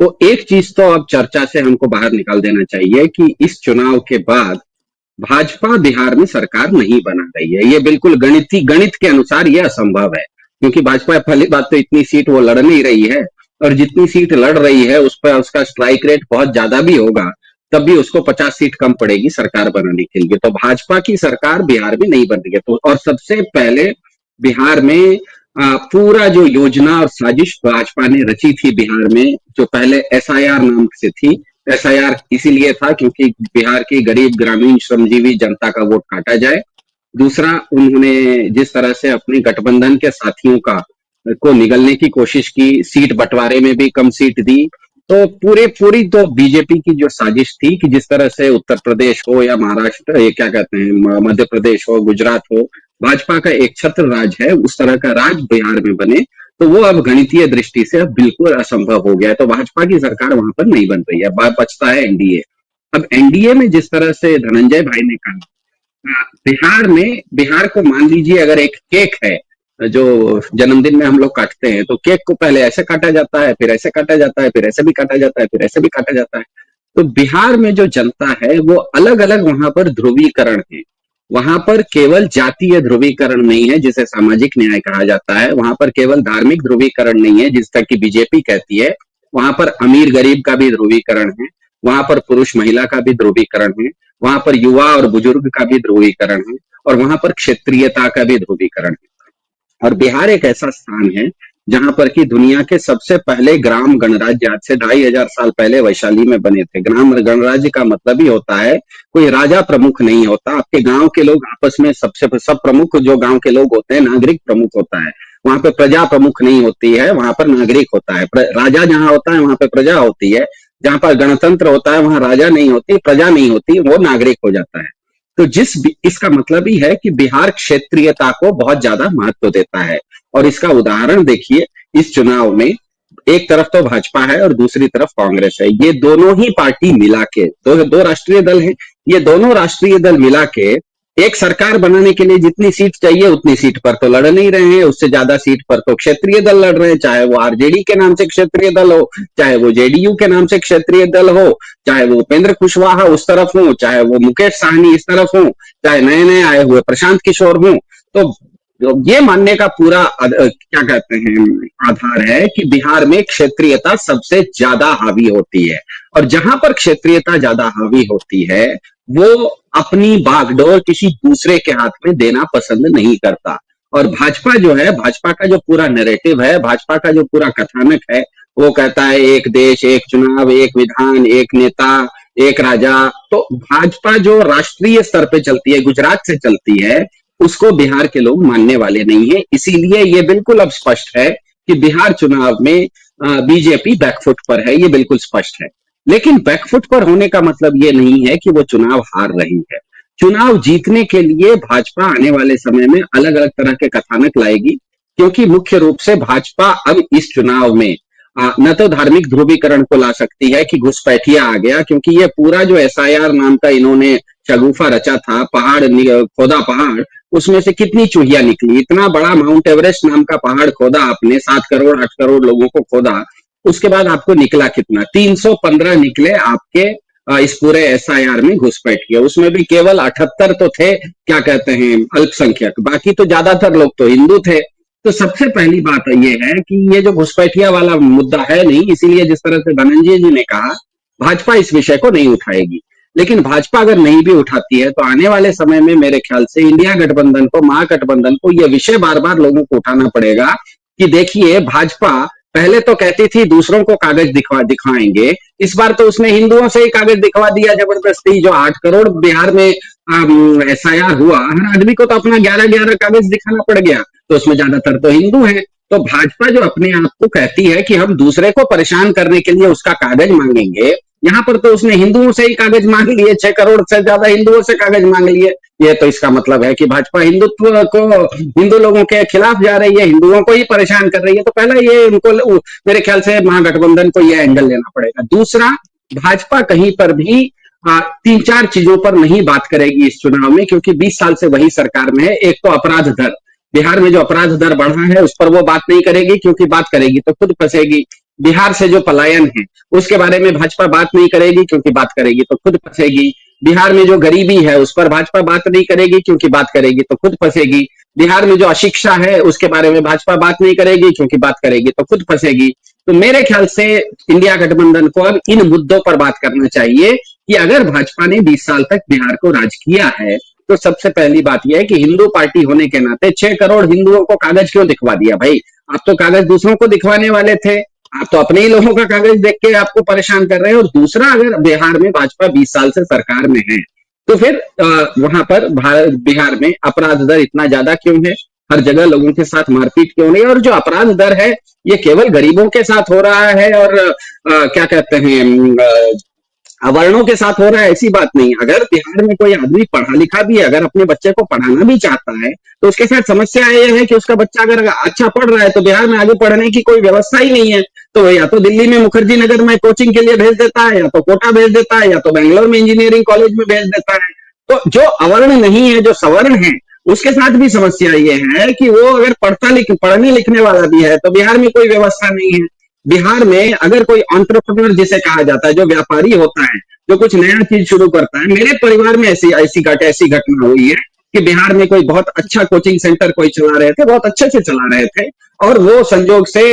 तो एक चीज तो अब चर्चा से हमको बाहर निकाल देना चाहिए कि इस चुनाव के बाद भाजपा बिहार में सरकार नहीं बना रही है। ये बिल्कुल गणित के अनुसार ये असंभव है, क्योंकि भाजपा पहली बात तो इतनी सीट वो लड़ नहीं रही है, और जितनी सीट लड़ रही है उस पर उसका स्ट्राइक रेट बहुत ज्यादा भी होगा, तब भी उसको 50 सीट कम पड़ेगी सरकार बनाने के लिए। तो भाजपा की सरकार बिहार में नहीं बन रही है। तो और सबसे पहले बिहार में पूरा जो योजना और साजिश भाजपा ने रची थी बिहार में, जो पहले एसआईआर नाम से थी, एसआईआर इसीलिए था क्योंकि बिहार की गरीब ग्रामीण श्रमजीवी जनता का वोट काटा जाए। दूसरा, उन्होंने जिस तरह से अपने गठबंधन के साथियों का को निगलने की कोशिश की, सीट बंटवारे में भी कम सीट दी। तो पूरी तो बीजेपी की जो साजिश थी कि जिस तरह से उत्तर प्रदेश हो या महाराष्ट्र, ये क्या कहते हैं, मध्य प्रदेश हो, गुजरात हो, भाजपा का एक छत्र राज है, उस तरह का राज बिहार में बने, तो वो अब गणितीय दृष्टि से अब बिल्कुल असंभव हो गया है। तो भाजपा की सरकार वहां पर नहीं बन रही है, बचता है एनडीए। अब एनडीए में जिस तरह से धनंजय भाई ने कहा, बिहार को मान लीजिए अगर एक केक है जो जन्मदिन में हम लोग काटते हैं, तो केक को पहले ऐसे काटा जाता है, फिर ऐसे काटा जाता है, फिर ऐसे भी काटा जाता है, फिर ऐसे भी काटा जाता है। तो बिहार में जो जनता है वो अलग अलग वहां पर ध्रुवीकरण है। वहां पर केवल जातीय ध्रुवीकरण नहीं है जिसे सामाजिक न्याय कहा जाता है, वहां पर केवल धार्मिक ध्रुवीकरण नहीं है जिस तक की बीजेपी कहती है, वहां पर अमीर गरीब का भी ध्रुवीकरण है, वहां पर पुरुष महिला का भी ध्रुवीकरण है, वहां पर युवा और बुजुर्ग का भी ध्रुवीकरण है, और वहां पर क्षेत्रीयता का भी ध्रुवीकरण है। और बिहार एक ऐसा स्थान है जहां पर कि दुनिया के सबसे पहले ग्राम गणराज्य आज से 2500 साल पहले वैशाली में बने थे। ग्राम गणराज्य का मतलब ही होता है कोई राजा प्रमुख नहीं होता, आपके गांव के लोग आपस में सब प्रमुख जो गांव के लोग होते हैं नागरिक प्रमुख होता है। वहां पे प्रजा प्रमुख नहीं होती है, वहां पर नागरिक होता है। राजा जहां होता है वहां पे प्रजा होती है, जहां पर गणतंत्र होता है वहां राजा नहीं होती, प्रजा नहीं होती, वो नागरिक हो जाता है। तो इसका मतलब ही है कि बिहार क्षेत्रीयता को बहुत ज्यादा महत्व देता है। और इसका उदाहरण देखिए, इस चुनाव में एक तरफ तो भाजपा है और दूसरी तरफ कांग्रेस है। ये दोनों ही पार्टी मिला के दो राष्ट्रीय दल हैं, ये दोनों राष्ट्रीय दल मिला के एक सरकार बनाने के लिए जितनी सीट चाहिए उतनी सीट पर तो लड़ नहीं रहे हैं, उससे ज्यादा सीट पर तो क्षेत्रीय दल लड़ रहे हैं, चाहे वो आरजेडी के नाम से क्षेत्रीय दल हो, चाहे वो जेडीयू के नाम से क्षेत्रीय दल हो, चाहे वो उपेंद्र कुशवाहा उस तरफ हो, चाहे वो मुकेश साहनी इस तरफ हो, चाहे नए नए आए हुए प्रशांत किशोर हो। तो ये मानने का पूरा क्या कहते हैं आधार है कि बिहार में क्षेत्रीयता सबसे ज्यादा हावी होती है, और जहां पर क्षेत्रीयता ज्यादा हावी होती है वो अपनी बागडोर किसी दूसरे के हाथ में देना पसंद नहीं करता। और भाजपा जो है, भाजपा का जो पूरा नैरेटिव है, भाजपा का जो पूरा कथानक है, वो कहता है एक देश, एक चुनाव, एक विधान, एक नेता, एक राजा। तो भाजपा जो राष्ट्रीय स्तर पे चलती है, गुजरात से चलती है, उसको बिहार के लोग मानने वाले नहीं है। इसीलिए ये बिल्कुल अब स्पष्ट है कि बिहार चुनाव में बीजेपी बैकफुट पर है, ये बिल्कुल स्पष्ट है। लेकिन बैकफुट पर होने का मतलब ये नहीं है कि वो चुनाव हार रही है। चुनाव जीतने के लिए भाजपा आने वाले समय में अलग अलग तरह के कथानक लाएगी, क्योंकि मुख्य रूप से भाजपा अब इस चुनाव में न तो धार्मिक ध्रुवीकरण को ला सकती है कि घुसपैठिया आ गया, क्योंकि ये पूरा जो एसआईआर नाम का इन्होंने शगुफा रचा था, खोदा पहाड़, उसमें से कितनी चूहिया निकली। इतना बड़ा माउंट एवरेस्ट नाम का पहाड़ खोदा आपने, 7 करोड़ 8 करोड़ लोगों को खोदा, उसके बाद आपको निकला कितना? 315 निकले आपके इस पूरे एसआईआर में घुसपैठिए। उसमें भी केवल 78 तो थे क्या कहते हैं अल्पसंख्यक, बाकी तो ज्यादातर लोग तो हिंदू थे। तो सबसे पहली बात ये है कि ये जो घुसपैठिया वाला मुद्दा है नहीं, इसीलिए जिस तरह से धनंजय जी ने कहा, भाजपा इस विषय को नहीं उठाएगी। लेकिन भाजपा अगर नहीं भी उठाती है तो आने वाले समय में मेरे ख्याल से इंडिया गठबंधन को, महागठबंधन को यह विषय बार बार लोगों को उठाना पड़ेगा कि देखिए, भाजपा पहले तो कहती थी दूसरों को कागज दिखाएंगे, इस बार तो उसने हिंदुओं से ही कागज दिखवा दिया जबरदस्ती। जो 8 करोड़ बिहार में एसआईआर हुआ, हर आदमी को तो अपना 11-11 कागज दिखाना पड़ गया, तो उसमें ज्यादातर तो हिंदू हैं। तो भाजपा जो अपने आप को कहती है कि हम दूसरे को परेशान करने के लिए उसका कागज मांगेंगे, यहाँ पर तो उसने हिंदुओं से ही कागज मांग लिए, 6 करोड़ से ज्यादा हिंदुओं से कागज मांग लिए। ये तो इसका मतलब है कि भाजपा हिंदुत्व को, हिंदू लोगों के खिलाफ जा रही है, हिंदुओं को ही परेशान कर रही है। तो पहला ये उनको, मेरे ख्याल से महागठबंधन को यह एंगल लेना पड़ेगा। दूसरा, भाजपा कहीं पर भी 3-4 चीजों पर नहीं बात करेगी इस चुनाव में, क्योंकि 20 साल से वही सरकार में है। एक तो अपराध दर, बिहार में जो अपराध दर बढ़ा है उस पर वो बात नहीं करेगी, क्योंकि बात करेगी तो खुद फंसेगी। बिहार से जो पलायन है उसके बारे में भाजपा बात नहीं करेगी, क्योंकि बात करेगी तो खुद फंसेगी। बिहार में जो गरीबी है उस पर भाजपा बात नहीं करेगी, क्योंकि बात करेगी तो खुद फंसेगी। बिहार में जो अशिक्षा है उसके बारे में भाजपा बात नहीं करेगी, क्योंकि बात करेगी तो खुद फंसेगी। तो मेरे ख्याल से इंडिया गठबंधन को अब इन मुद्दों पर बात करना चाहिए कि अगर भाजपा ने 20 साल तक बिहार को राज किया है, तो सबसे पहली बात यह है कि हिंदू पार्टी होने के नाते 6 करोड़ हिंदुओं को कागज क्यों दिखवा दिया? भाई, आप तो कागज दूसरों को दिखवाने वाले थे, आप तो अपने ही लोगों का कागज देख के आपको परेशान कर रहे हैं। और दूसरा, अगर बिहार में भाजपा 20 साल से सरकार में है, तो फिर वहां पर बिहार में अपराध दर इतना ज्यादा क्यों है? हर जगह लोगों के साथ मारपीट क्यों नहीं? और जो अपराध दर है ये केवल गरीबों के साथ हो रहा है और क्या कहते हैं अवर्णों के साथ हो रहा है, ऐसी बात नहीं। अगर बिहार में कोई आदमी पढ़ा लिखा भी है, अगर अपने बच्चे को पढ़ाना भी चाहता है, तो उसके साथ समस्या यह है कि उसका बच्चा अगर अच्छा पढ़ रहा है तो बिहार में आगे पढ़ने की कोई व्यवस्था ही नहीं है। तो या तो दिल्ली में मुखर्जी नगर में कोचिंग के लिए भेज देता है, या तो कोटा भेज देता है, या तो बेंगलोर में इंजीनियरिंग कॉलेज में भेज देता है। तो जो अवर्ण नहीं है, जो सवर्ण है, उसके साथ भी समस्या ये है कि वो अगर पढ़ने लिखने वाला भी है तो बिहार में कोई व्यवस्था नहीं है। बिहार में अगर कोई एंटरप्रेन्योर जिसे कहा जाता है, जो व्यापारी होता है, जो कुछ नया चीज शुरू करता है, मेरे परिवार में ऐसी घटना हुई है कि बिहार में कोई बहुत अच्छा कोचिंग सेंटर कोई चला रहे थे, बहुत अच्छे से चला रहे थे, और वो संजोग से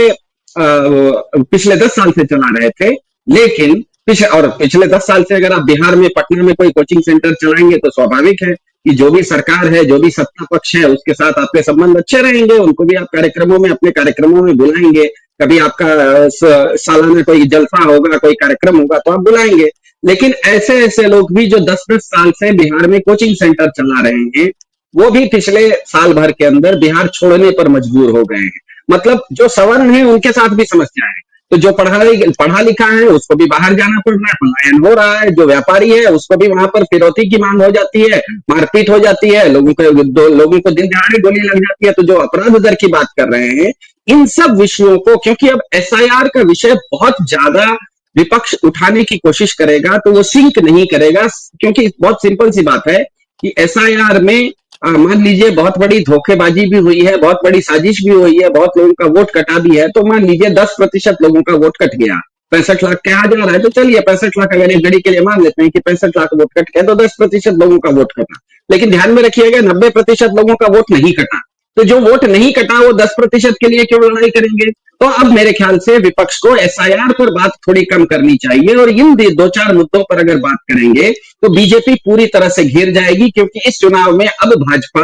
पिछले 10 साल से चला रहे थे। लेकिन पिछले 10 साल से अगर आप बिहार में, पटना में कोई कोचिंग सेंटर चलाएंगे तो स्वाभाविक है कि जो भी सरकार है, जो भी सत्ता पक्ष है, उसके साथ आपके संबंध अच्छे रहेंगे, उनको भी आप कार्यक्रमों में, अपने कार्यक्रमों में बुलाएंगे। कभी आपका सालाना कोई जलसा होगा, कोई कार्यक्रम होगा तो आप बुलाएंगे। लेकिन ऐसे ऐसे लोग भी जो 10-10 साल से बिहार में कोचिंग सेंटर चला रहे हैं, वो भी पिछले साल भर के अंदर बिहार छोड़ने पर मजबूर हो गए हैं। मतलब जो सवर्ण है उनके साथ भी समस्या है, तो जो पढ़ा लिखा है उसको भी बाहर जाना पड़ रहा है, पलायन हो रहा है। जो व्यापारी है उसको भी वहां पर फिरौती की मांग हो जाती है, मारपीट हो जाती है, लोगों को दिन दहाड़े गोली लग जाती है। तो जो अपराध दर की बात कर रहे हैं, इन सब विषयों को, क्योंकि अब एसआईआर का विषय बहुत ज्यादा विपक्ष उठाने की कोशिश करेगा तो वो सिंक नहीं करेगा, क्योंकि बहुत सिंपल सी बात है कि एसआईआर में मान लीजिए बहुत बड़ी धोखेबाजी भी हुई है, बहुत बड़ी साजिश भी हुई है, बहुत लोगों का वोट कटा भी है। तो मान लीजिए 10% लोगों का वोट कट गया, 65 लाख कहा जा रहा है, तो चलिए 65 लाख अगर एक घड़ी के लिए मान लेते हैं कि 65 लाख वोट कट गया, तो 10% लोगों का वोट कटा। लेकिन ध्यान में रखिएगा 90% लोगों का वोट नहीं कटा। तो जो वोट नहीं कटा वो 10% के लिए क्यों लड़ाई करेंगे? तो अब मेरे ख्याल से विपक्ष को एसआईआर पर बात थोड़ी कम करनी चाहिए, और इन 2-4 मुद्दों पर अगर बात करेंगे तो बीजेपी पूरी तरह से घिर जाएगी, क्योंकि इस चुनाव में अब भाजपा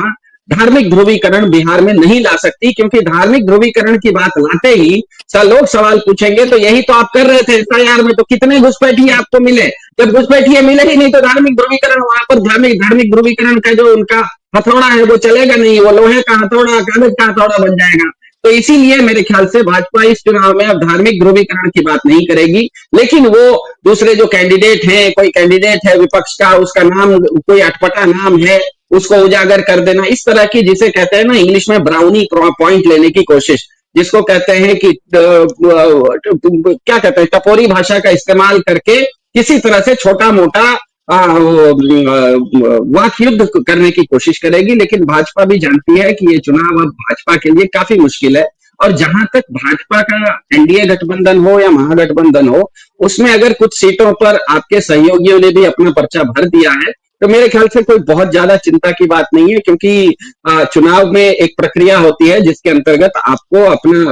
धार्मिक ध्रुवीकरण बिहार में नहीं ला सकती। क्योंकि धार्मिक ध्रुवीकरण की बात लाते ही लोग सवाल पूछेंगे तो यही तो आप कर रहे थे एसआईआर में, तो कितने घुसपैठिए आपको मिले? जब घुसपैठिए मिले ही नहीं तो धार्मिक ध्रुवीकरण, वहां पर धार्मिक ध्रुवीकरण का जो उनका हथौड़ा है वो चलेगा नहीं, वो लोहे का हथौड़ा, कागज का हथौड़ा बन जाएगा। तो इसीलिए मेरे ख्याल से भाजपा इस चुनाव में अब धार्मिक ध्रुवीकरण की बात नहीं करेगी। लेकिन वो दूसरे जो कैंडिडेट हैं, कोई कैंडिडेट है विपक्ष का, उसका नाम कोई अटपटा नाम है, उसको उजागर कर देना, इस तरह की, जिसे कहते हैं ना इंग्लिश में ब्राउनी पॉइंट लेने की कोशिश, जिसको कहते हैं कि क्या कहते हैं, टपोरी भाषा का इस्तेमाल करके किसी तरह से छोटा मोटा वाक युद्ध करने की कोशिश करेगी। लेकिन भाजपा भी जानती है कि ये चुनाव अब भाजपा के लिए काफी मुश्किल है, और जहां तक भाजपा का एनडीए गठबंधन हो या महागठबंधन हो, उसमें अगर कुछ सीटों पर आपके सहयोगियों ने भी अपना पर्चा भर दिया है तो मेरे ख्याल से कोई बहुत ज्यादा चिंता की बात नहीं है। क्योंकि चुनाव में एक प्रक्रिया होती है जिसके अंतर्गत आपको अपना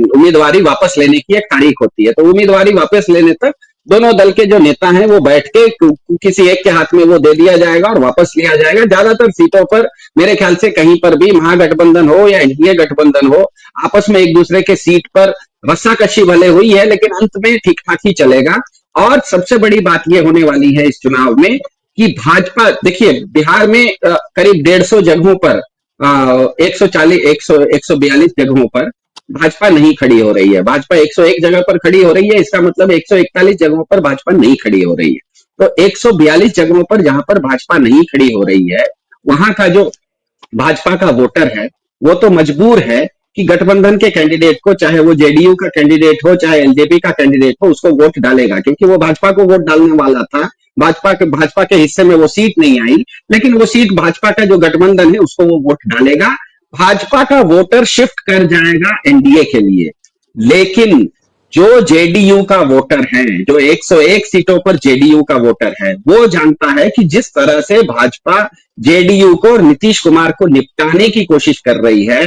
उम्मीदवारी वापस लेने की एक तारीख होती है। तो उम्मीदवारी वापस लेने तक दोनों दल के जो नेता हैं वो बैठ के किसी एक के हाथ में वो दे दिया जाएगा और वापस लिया जाएगा। ज्यादातर सीटों पर मेरे ख्याल से कहीं पर भी महागठबंधन हो या एनडीए गठबंधन हो, आपस में एक दूसरे के सीट पर रस्साकशी भले हुई है लेकिन अंत में ठीक ठाक ही चलेगा। और सबसे बड़ी बात ये होने वाली है इस चुनाव में कि भाजपा, देखिए बिहार में करीब 150 जगहों पर 142 जगहों पर भाजपा नहीं खड़ी हो रही है। भाजपा 101 जगह पर खड़ी हो रही है, इसका मतलब 141 जगहों पर भाजपा नहीं खड़ी हो रही है। तो 142 जगहों पर जहां पर भाजपा नहीं खड़ी हो रही है, वहां का जो भाजपा का वोटर है वो तो मजबूर है कि गठबंधन के कैंडिडेट को, चाहे वो जेडीयू का कैंडिडेट हो चाहे एलजेपी का कैंडिडेट हो, उसको वोट डालेगा, क्योंकि वो भाजपा को वोट डालने वाला था। भाजपा के हिस्से में वो सीट नहीं आई, लेकिन वो सीट भाजपा का जो गठबंधन है उसको वो वोट डालेगा। भाजपा का वोटर शिफ्ट कर जाएगा एनडीए के लिए। लेकिन जो जेडीयू का वोटर है, जो 101 सीटों पर जेडीयू का वोटर है, वो जानता है कि जिस तरह से भाजपा जेडीयू को और नीतीश कुमार को निपटाने की कोशिश कर रही है,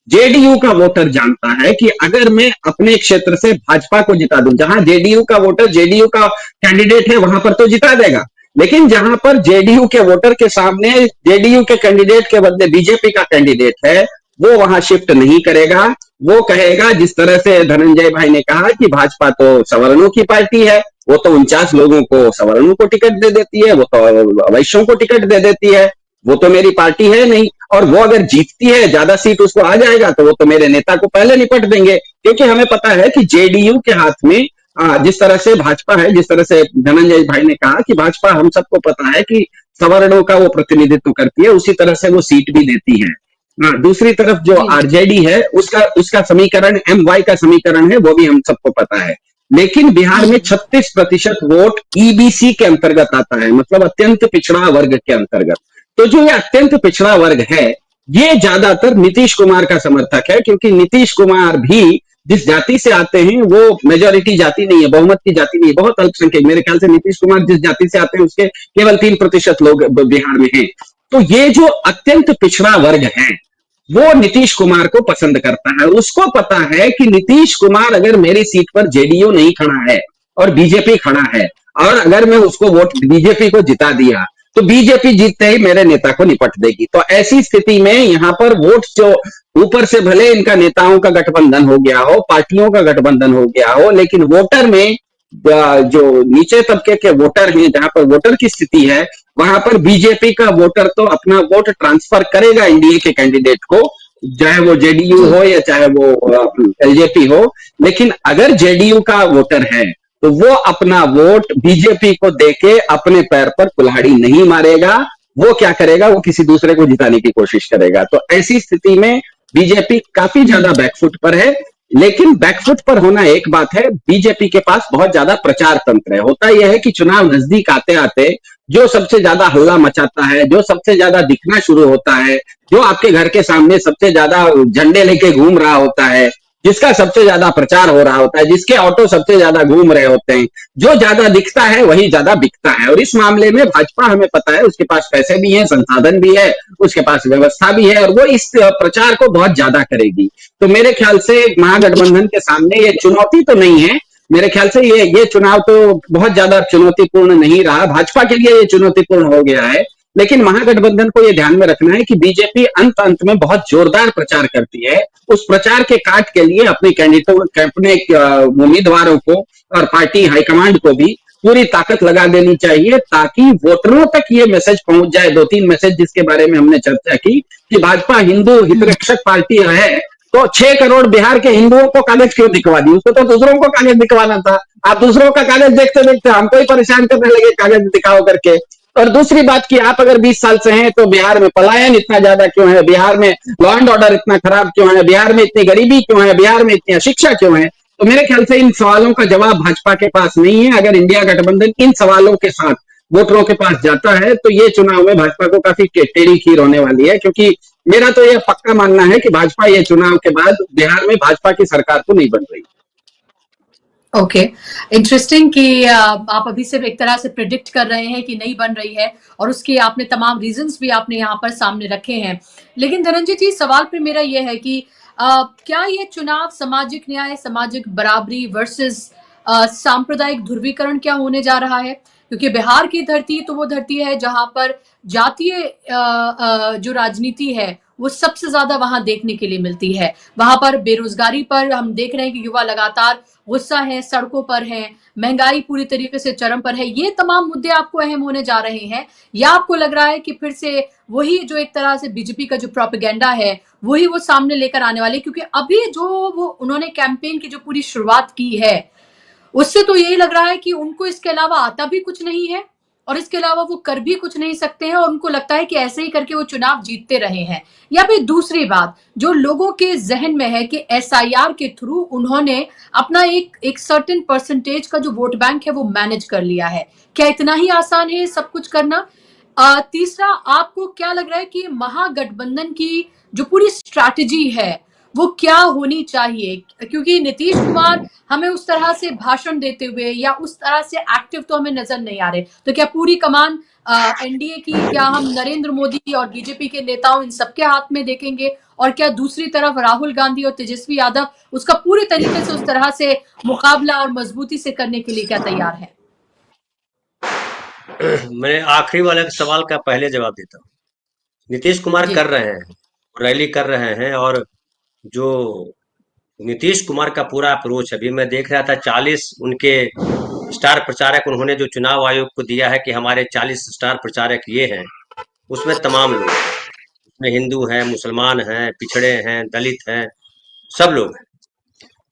जेडीयू का वोटर जानता है कि अगर मैं अपने क्षेत्र से भाजपा को जिता दूं, जहां जेडीयू का वोटर जेडीयू का कैंडिडेट है वहां पर तो जिता देगा, लेकिन जहां पर जेडीयू के वोटर के सामने जेडीयू के कैंडिडेट के बदले बीजेपी का कैंडिडेट है, वो वहां शिफ्ट नहीं करेगा। वो कहेगा, जिस तरह से धनंजय भाई ने कहा कि भाजपा तो सवर्णों की पार्टी है, वो तो 49 लोगों को सवर्णों को टिकट दे देती है, वो तो वैश्यों को टिकट दे देती है, वो तो मेरी पार्टी है नहीं। और वो अगर जीतती है, ज्यादा सीट उसको आ जाएगा, तो वो तो मेरे नेता को पहले निपट देंगे। क्योंकि हमें पता है कि जेडीयू के हाथ में जिस तरह से भाजपा है, जिस तरह से धनंजय भाई ने कहा कि भाजपा, हम सबको पता है कि सवर्णों का वो प्रतिनिधित्व करती है, उसी तरह से वो सीट भी देती है। दूसरी तरफ जो आरजेडी है, उसका समीकरण MY का समीकरण है, वो भी हम सबको पता है। लेकिन बिहार में 36% वोट ईबीसी के अंतर्गत आता है, मतलब अत्यंत पिछड़ा वर्ग के अंतर्गत। तो जो ये अत्यंत पिछड़ा वर्ग है, ये ज्यादातर नीतीश कुमार का समर्थक है, क्योंकि नीतीश कुमार भी जिस जाति से आते हैं वो मेजोरिटी जाति नहीं है, बहुमत की जाति नहीं है, बहुत अल्पसंख्यक। मेरे ख्याल से नीतीश कुमार जिस जाति से आते हैं उसके केवल 3% लोग बिहार में हैं। तो ये जो अत्यंत पिछड़ा वर्ग है वो नीतीश कुमार को पसंद करता है। उसको पता है कि नीतीश कुमार अगर मेरी सीट पर जेडीयू नहीं खड़ा है और बीजेपी खड़ा है, और अगर मैं उसको वोट बीजेपी को जिता दिया तो बीजेपी जीतते ही मेरे नेता को निपट देगी। तो ऐसी स्थिति में यहाँ पर वोट जो ऊपर से भले इनका नेताओं का गठबंधन हो गया हो, पार्टियों का गठबंधन हो गया हो, लेकिन वोटर में जो नीचे तबके के वोटर हैं, जहां पर वोटर की स्थिति है, वहां पर बीजेपी का वोटर तो अपना वोट ट्रांसफर करेगा एनडीए के कैंडिडेट को, चाहे वो जेडीयू हो या चाहे वो एलजेपी हो। लेकिन अगर जेडीयू का वोटर है तो वो अपना वोट बीजेपी को देके अपने पैर पर कुल्हाड़ी नहीं मारेगा। वो क्या करेगा, वो किसी दूसरे को जिताने की कोशिश करेगा। तो ऐसी स्थिति में बीजेपी काफी ज्यादा बैकफुट पर है। लेकिन बैकफुट पर होना एक बात है, बीजेपी के पास बहुत ज्यादा प्रचार तंत्र है। होता यह है कि चुनाव नजदीक आते आते जो सबसे ज्यादा हल्ला मचाता है, जो सबसे ज्यादा दिखना शुरू होता है, जो आपके घर के सामने सबसे ज्यादा झंडे लेके घूम रहा होता है, जिसका सबसे ज्यादा प्रचार हो रहा होता है, जिसके ऑटो सबसे ज्यादा घूम रहे होते हैं, जो ज्यादा दिखता है वही ज्यादा बिकता है। और इस मामले में भाजपा, हमें पता है, उसके पास पैसे भी हैं, संसाधन भी है, उसके पास व्यवस्था भी है, और वो इस प्रचार को बहुत ज्यादा करेगी। तो मेरे ख्याल से महागठबंधन के सामने ये चुनौती तो नहीं है। मेरे ख्याल से ये चुनाव तो बहुत ज्यादा चुनौतीपूर्ण नहीं रहा। भाजपा के लिए ये चुनौतीपूर्ण हो गया है, लेकिन महागठबंधन को यह ध्यान में रखना है कि बीजेपी अंत अंत में बहुत जोरदार प्रचार करती है। उस प्रचार के काट के लिए अपने कैंडिडेटों, अपने उम्मीदवारों को और पार्टी हाईकमांड को भी पूरी ताकत लगा देनी चाहिए, ताकि वोटरों तक ये मैसेज पहुंच जाए। 2-3 मैसेज जिसके बारे में हमने चर्चा की कि भाजपा हिंदू हितरक्षक पार्टी है, तो 6 करोड़ बिहार के हिंदुओं को कागज क्यों दिखवा दी? उसको तो दूसरों को कागज दिखवाना था। आप दूसरों का कागज देखते देखते हमको ही परेशान करने लगे कागज दिखाओ करके। और दूसरी बात कि आप अगर 20 साल से हैं तो बिहार में पलायन इतना ज्यादा क्यों है, बिहार में लॉ एंड ऑर्डर इतना खराब क्यों है, बिहार में इतनी गरीबी क्यों है, बिहार में इतनी अशिक्षा क्यों है? तो मेरे ख्याल से इन सवालों का जवाब भाजपा के पास नहीं है। अगर इंडिया गठबंधन इन सवालों के साथ वोटरों के पास जाता है तो ये चुनाव में भाजपा को काफी टेढ़ी खीर होने वाली है, क्योंकि मेरा तो यह पक्का मानना है कि भाजपा ये चुनाव के बाद बिहार में भाजपा की सरकार तो नहीं बन रही। ओके, इंटरेस्टिंग कि आप अभी सिर्फ एक तरह से प्रिडिक्ट कर रहे हैं कि नहीं बन रही है, और उसके आपने तमाम रीजंस भी आपने यहाँ पर सामने रखे हैं। लेकिन धनंजय जी, सवाल पे मेरा ये है कि क्या ये चुनाव सामाजिक न्याय, सामाजिक बराबरी वर्सेस सांप्रदायिक ध्रुवीकरण क्या होने जा रहा है? क्योंकि बिहार की धरती तो वो धरती है जहां पर जातीय जो राजनीति है वो सबसे ज्यादा वहां देखने के लिए मिलती है। वहां पर बेरोजगारी पर हम देख रहे हैं कि युवा लगातार गुस्सा है, सड़कों पर है, महंगाई पूरी तरीके से चरम पर है। ये तमाम मुद्दे आपको अहम होने जा रहे हैं, या आपको लग रहा है कि फिर से वही जो एक तरह से बीजेपी का जो प्रोपेगेंडा है वही वो सामने लेकर आने वाले? क्योंकि अभी जो वो उन्होंने कैंपेन की जो पूरी शुरुआत की है उससे तो यही लग रहा है कि उनको इसके अलावा आता भी कुछ नहीं है, और इसके अलावा वो कर भी कुछ नहीं सकते हैं, और उनको लगता है कि ऐसे ही करके वो चुनाव जीतते रहे हैं। या फिर दूसरी बात जो लोगों के जहन में है कि एसआईआर के थ्रू उन्होंने अपना एक सर्टेन परसेंटेज का जो वोट बैंक है वो मैनेज कर लिया है। क्या इतना ही आसान है सब कुछ करना? तीसरा, आपको क्या लग रहा है कि महागठबंधन की जो पूरी स्ट्रैटेजी है वो क्या होनी चाहिए? क्योंकि नीतीश कुमार हमें उस तरह से भाषण देते हुए या उस तरह से एक्टिव तो हमें नजर नहीं आ रहे। तो क्या पूरी कमान एनडीए की, क्या हम नरेंद्र मोदी और बीजेपी के नेताओं इन सबके हाथ में देखेंगे? और क्या दूसरी तरफ राहुल गांधी और तेजस्वी यादव उसका पूरी तरीके से उस तरह से मुकाबला और मजबूती से करने के लिए क्या तैयार है? मैं आखिरी वाले सवाल का पहले जवाब देता हूँ। नीतीश कुमार कर रहे हैं, रैली कर रहे हैं, और जो नीतीश कुमार का पूरा अप्रोच, अभी मैं देख रहा था 40 उनके स्टार प्रचारक उन्होंने जो चुनाव आयोग को दिया है कि हमारे 40 स्टार प्रचारक ये हैं, उसमें तमाम लोग, उसमें हिंदू हैं, मुसलमान हैं, पिछड़े हैं, दलित हैं, सब लोग हैं।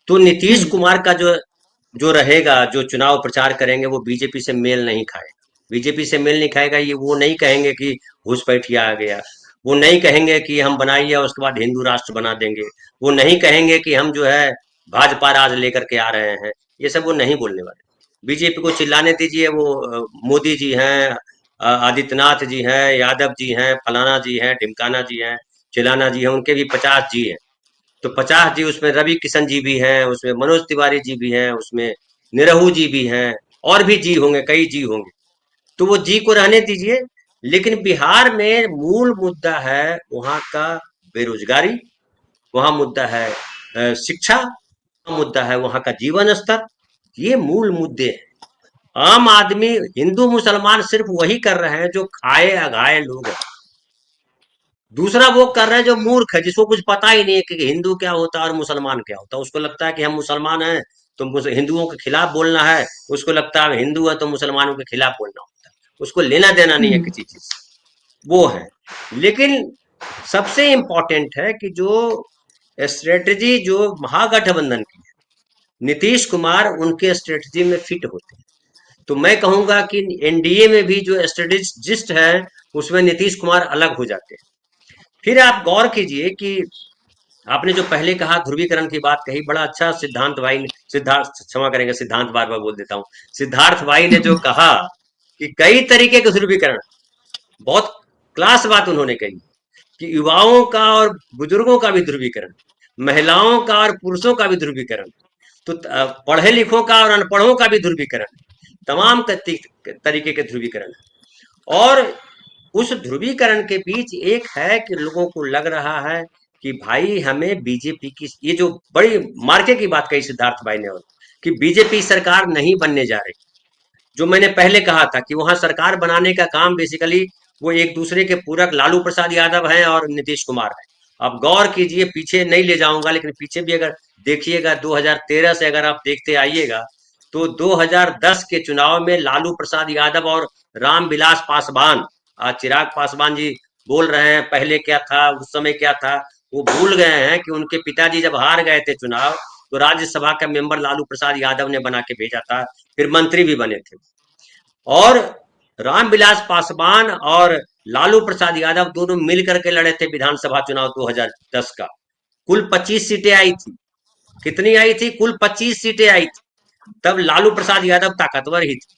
तो नीतीश कुमार का जो रहेगा, जो चुनाव प्रचार करेंगे, वो बीजेपी से मेल नहीं खाएगा। बीजेपी से मेल नहीं खाएगा, ये वो नहीं कहेंगे कि घुसपैठिया आ गया, वो नहीं कहेंगे कि हम बनाइए और उसके बाद हिंदू राष्ट्र बना देंगे, वो नहीं कहेंगे कि हम जो है भाजपा राज लेकर के आ रहे हैं, ये सब वो नहीं बोलने वाले। बीजेपी को चिल्लाने दीजिए, वो मोदी जी हैं, आदित्यनाथ जी हैं, यादव जी हैं, फलाना जी हैं, ढिमकाना जी हैं, चिलाना जी हैं, उनके भी 50 जी हैं। तो 50 जी, उसमें रवि किशन जी भी हैं, उसमें मनोज तिवारी जी भी हैं, उसमें निरहू जी भी हैं, और भी जी होंगे, कई जी होंगे। तो वो जी को रहने दीजिए, लेकिन बिहार में मूल मुद्दा है वहां का बेरोजगारी, वहां मुद्दा है शिक्षा, वहां मुद्दा है वहां का जीवन स्तर। ये मूल मुद्दे हैं। आम आदमी, हिंदू मुसलमान सिर्फ वही कर रहे हैं जो खाए अघाए लोग हैं। दूसरा वो कर रहे हैं जो मूर्ख है, जिसको कुछ पता ही नहीं है कि हिंदू क्या होता है और मुसलमान क्या होता है। उसको लगता है कि हम मुसलमान हैं तो हिंदुओं के खिलाफ बोलना है, उसको लगता है हिंदू है तो मुसलमानों के खिलाफ बोलना होता है, उसको लेना देना नहीं है हम्म। किसी चीज से। वो है। लेकिन सबसे इंपॉर्टेंट है कि जो स्ट्रेटजी जो महागठबंधन की है, नीतीश कुमार उनके स्ट्रेटजी में फिट होते हैं। तो मैं कहूंगा कि एनडीए में भी जो स्ट्रेटेजिस्ट है उसमें नीतीश कुमार अलग हो जाते हैं। फिर आप गौर कीजिए कि आपने जो पहले कहा ध्रुवीकरण की बात कही, बड़ा अच्छा सिद्धांत भाई ने, सिद्धार्थ क्षमा करेंगे, सिद्धांत बार बार बोल देता हूँ, सिद्धार्थ भाई ने जो कहा कि कई तरीके के ध्रुवीकरण, बहुत क्लास बात उन्होंने कही कि युवाओं का और बुजुर्गों का भी ध्रुवीकरण, महिलाओं का और पुरुषों का भी ध्रुवीकरण, तो पढ़े लिखों का और अनपढ़ों का भी ध्रुवीकरण, तमाम तरीके के ध्रुवीकरण। और उस ध्रुवीकरण के बीच एक है कि लोगों को लग रहा है कि भाई हमें बीजेपी की, ये जो बड़ी मार्के की बात कही सिद्धार्थ भाई ने, और कि बीजेपी सरकार नहीं बनने जा रही। जो मैंने पहले कहा था कि वहां सरकार बनाने का काम बेसिकली वो एक दूसरे के पूरक लालू प्रसाद यादव हैं और नीतीश कुमार है। अब गौर कीजिए, पीछे नहीं ले जाऊंगा लेकिन पीछे भी अगर देखिएगा 2013 से अगर आप देखते आइएगा तो 2010 के चुनाव में लालू प्रसाद यादव और रामविलास पासवान, आज चिराग पासवान जी बोल रहे हैं पहले क्या था उस समय क्या था, वो भूल गए हैं कि उनके पिताजी जब हार गए थे चुनाव तो राज्यसभा का मेंबर लालू प्रसाद यादव ने बना के भेजा था, फिर मंत्री भी बने थे। और रामविलास पासवान और लालू प्रसाद यादव दोनों मिलकर के लड़े थे विधानसभा चुनाव 2010 का। कुल 25 सीटें आई थी। कितनी आई थी? कुल 25 सीटें आई थी। तब लालू प्रसाद यादव ताकतवर ही थे,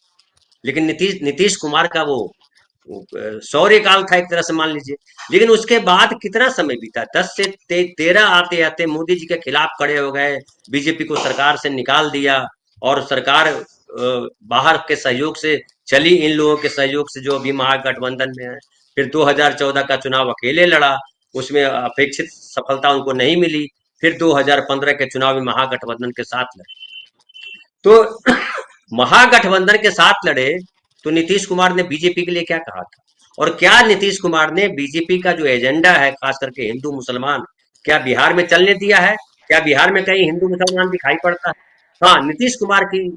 लेकिन नीतीश नीतीश कुमार का वो शौर्य काल था एक तरह से मान लीजिए। लेकिन उसके बाद कितना समय बीता, 10 से 13 आते आते मोदी जी के खिलाफ खड़े हो गए, बीजेपी को सरकार से निकाल दिया और सरकार बाहर के सहयोग से चली, इन लोगों के सहयोग से जो अभी महागठबंधन में है। फिर 2014 का चुनाव अकेले लड़ा, उसमें अपेक्षित सफलता उनको नहीं मिली। फिर 2015 के चुनाव में महागठबंधन के साथ लड़े। तो महागठबंधन के साथ लड़े तो नीतीश कुमार ने बीजेपी के लिए क्या कहा था, और क्या नीतीश कुमार ने बीजेपी का जो एजेंडा है खास करके हिंदू मुसलमान, क्या बिहार में चलने दिया है? क्या बिहार में कहीं हिंदू मुसलमान दिखाई पड़ता है? हाँ, नीतीश कुमार की